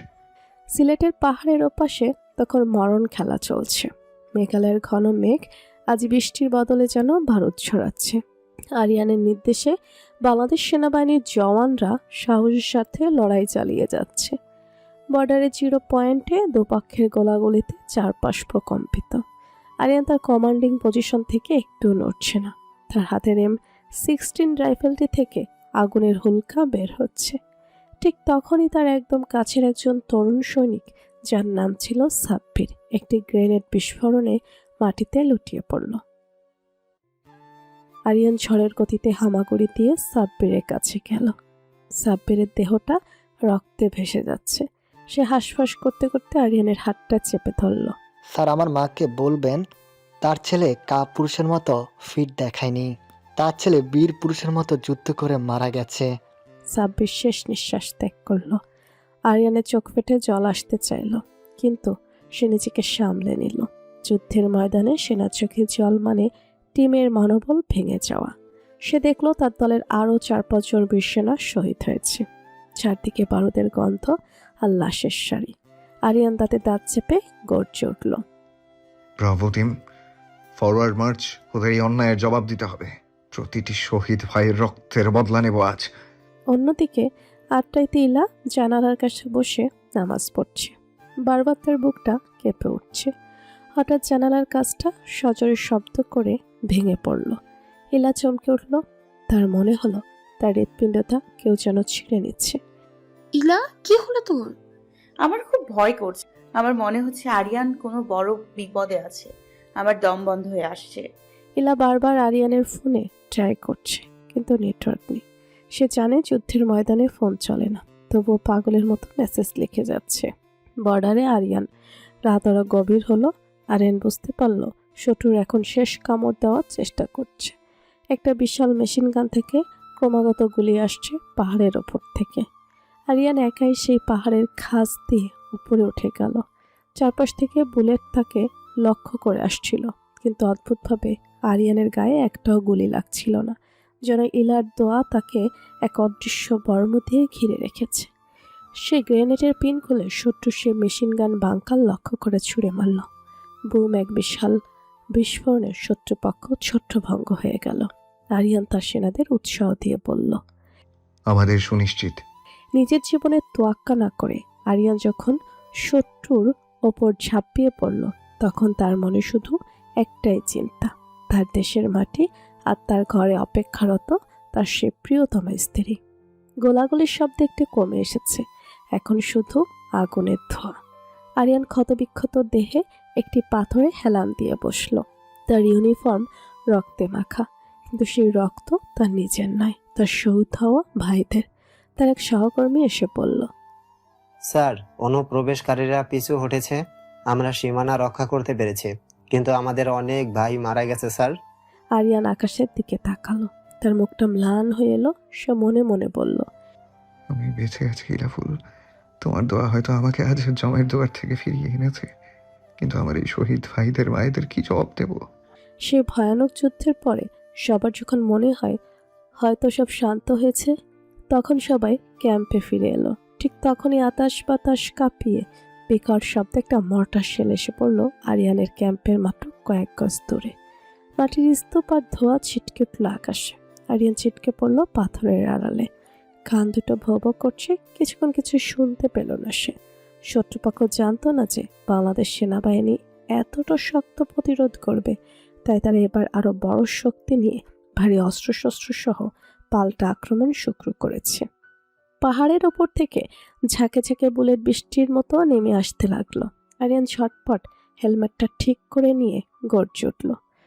[SPEAKER 3] সিলেটের পাহাড়ের ওপাশে তখন মরণ খেলা চলছে। মেঘালয়ের ঘন মেঘ আজ বৃষ্টির বদলে যেন বারুদ ছড়াচ্ছে। আরিয়ানের নির্দেশে বাংলাদেশ সেনাবাহিনীর জওয়ানরা সাহসের সাথে লড়াই চালিয়ে যাচ্ছে। বর্ডারের 0 পয়েন্টে দুপক্ষের গোলাগুলিতে চারপাশ প্রকম্পিত। আরিয়ান তার কমান্ডিং পজিশন থেকে একটু নড়ছে না। তার হাতের M16 রাইফেলটি থেকে আগুনের হুলকা বের হচ্ছে। ঠিক তখনই তার একদম কাছের একজন তরুণ সৈনিক, যার নাম ছিল সাব্বির, একটি গ্রেনেড বিস্ফোরণে মাটিতে লুটিয়ে পড়ল। আরিয়ান ঝড়ের গতিতে হামাগুড়ি দিয়ে সাব্বিরের কাছে গেল। সাব্বিরের দেহটা রক্তে ভেসে যাচ্ছে। সে হাঁসফাঁস করতে করতে আরিয়ানের হাতটা চেপে ধরল।
[SPEAKER 12] স্যার, আমার মাকে বলবেন তার ছেলে পুরুষের মতো ফিট দেখায়নি। তার ছেলে বীর পুরুষের মতো যুদ্ধ করে মারা গেছে।
[SPEAKER 3] সাব্বির শেষ নিঃশ্বাস ত্যাগ করল। আরিয়ানের চোখ ফেটে জল আসতে চাইল, কিন্তু সে নিজেকে সামলে নিল। যুদ্ধের ময়দানে সেনার চোখে জল মানে টিমের মনোবল ভেঙে যাওয়া। সে দেখল তার দলের আরও 4-5 জন বীর সেনা শহীদ হয়েছে। চারদিকে বারুদের গন্ধ আর লাশের সারি। আরিয়ান দাঁতে দাঁত চেপে গর্জে উঠল।
[SPEAKER 2] Bravo team, forward March. ওদের এই অন্যায়ের জবাব দিতে হবে। প্রতিটি শহীদ ভাইয়ের রক্তের বদলা নেব আজ।
[SPEAKER 3] অন্যদিকে 8টায় ইলা জানালার কাছে বসে নামাজ পড়ছে। বারবার তার বুকটা কেঁপে উঠছে। হঠাৎ জানালার কাজটা সজোরে শব্দ করে ভেঙে পড়ল। ইলা চমকে উঠল। তার মনে হলো তার হৃৎপিণ্ডটা কেউ যেন ছিঁড়ে নিচ্ছে।
[SPEAKER 8] ইলা, কি হলো তোর?
[SPEAKER 4] আমার খুব ভয় করছে। আমার মনে হচ্ছে আরিয়ান কোনো বড় বিপদে আছে। আমার দম বন্ধ হয়ে আসছে।
[SPEAKER 3] ইলা বারবার আরিয়ানের ফোনে ট্রাই করছে, কিন্তু নেটওয়ার্ক নেই। সে জানে যুদ্ধের ময়দানে ফোন চলে না, তবুও পাগলের মতো মেসেজ লিখে যাচ্ছে। বর্ডারে আরিয়ান। রাত আরো গভীর হলো। আরিয়ান বুঝতে পারল শত্রুর এখন শেষ কামড় দেওয়ার চেষ্টা করছে। একটা বিশাল মেশিন গান থেকে ক্রমাগত গুলি আসছে পাহাড়ের ওপর থেকে। আরিয়ান একাই সেই পাহাড়ের খাঁজ দিয়ে উপরে উঠে গেল। চারপাশ থেকে বুলেট তাকে লক্ষ্য করে আসছিল, কিন্তু অদ্ভুতভাবে আরিয়ানের গায়ে একটাও গুলি লাগছিল না, যেন ইলার দোয়া তাকে এক অদৃশ্য বর্ম দিয়ে ঘিরে রেখেছে। সে গ্রেনেডের পিন খুলে শত্রু সে মেশিন গান বাঙ্কার লক্ষ্য করে ছুড়ে মারল। বুম, এক বিশাল বিস্ফোরণে শত্রুপক্ষ ছত্রভঙ্গ হয়ে গেল। আরিয়ান তার সেনাদের উৎসাহ দিয়ে বলল,
[SPEAKER 2] আমাদের সুনিশ্চিত।
[SPEAKER 3] নিজের জীবনের তোয়াক্কা না করে আরিয়ান যখন শত্রুর ওপর ঝাঁপিয়ে পড়ল, তখন তার মনে শুধু একটাই চিন্তা, তার দেশের মাটি আর তার ঘরে অপেক্ষারত তার সে প্রিয়তমা স্ত্রী। গোলাগুলির শব্দ একটু কমে এসেছে, এখন শুধু আগুনের ধোঁয়া। আরিয়ান ক্ষতবিক্ষত দেহে একটি পাথরে হেলান দিয়ে বসল। তার ইউনিফর্ম রক্তে মাখা, কিন্তু সেই রক্ত তার নিজের নয়, তার শহীদ হওয়া ভাইদের। তার এক সহকর্মী এসে বলল,
[SPEAKER 11] স্যার, অনুপ্রবেশকারীরা পিছু হটেছে। আমরা সীমানা রক্ষা করতে পেরেছি, কিন্তু আমাদের অনেক ভাই মারা গেছে স্যার।
[SPEAKER 3] আরিয়ান আকাশের দিকে তাকালো, তার মুখটা ম্লান হয়ে এলো। সে মনে মনে বলল,
[SPEAKER 2] আমি বেঁচে আছি ইলাফুল। তোমার দোয়া হয়তো আমাকে আজ জমের দুয়ার থেকে ফিরিয়ে এনেছে, কিন্তু আমার এই শহীদ ভাইদের মায়েদের কি জবাব দেব?
[SPEAKER 3] সে ভয়ানক যুদ্ধের পরে সবার যখন মনে হয় হয়তো সব শান্ত হয়েছে, তখন সবাই ক্যাম্পে ফিরে এলো। ঠিক তখনই আতাশ বাতাস কাঁপিয়ে বিকট শব্দে একটা মর্টার শেল এসে পড়ল আরিয়ানের ক্যাম্পের মাত্র কয়েক গজ দূরে। মাটির স্তূপ আর ধোঁয়া ছিটকে উঠল আকাশে। আরিয়ান ছিটকে পড়ল পাথরের আড়ালে। কান দুটো ভো ভো করছে, কিছুক্ষণ কিছু শুনতে পেল না সে। শত্রুপক্ষ জানতো না যে বাংলাদেশ সেনাবাহিনী এতটা শক্ত প্রতিরোধ করবে, তাই তারা এবার আরো বড় শক্তি নিয়ে ভারী অস্ত্রশস্ত্র সহ পাল্টা আক্রমণ শুরু করেছে। পাহাড়ের ওপর থেকে ঝাঁকে ঝাঁকে বুলেট বৃষ্টির মতো নেমে আসতে লাগলো। আরিয়ান ঝটপট হেলমেটটা ঠিক করে নিয়ে গর্জে উঠল।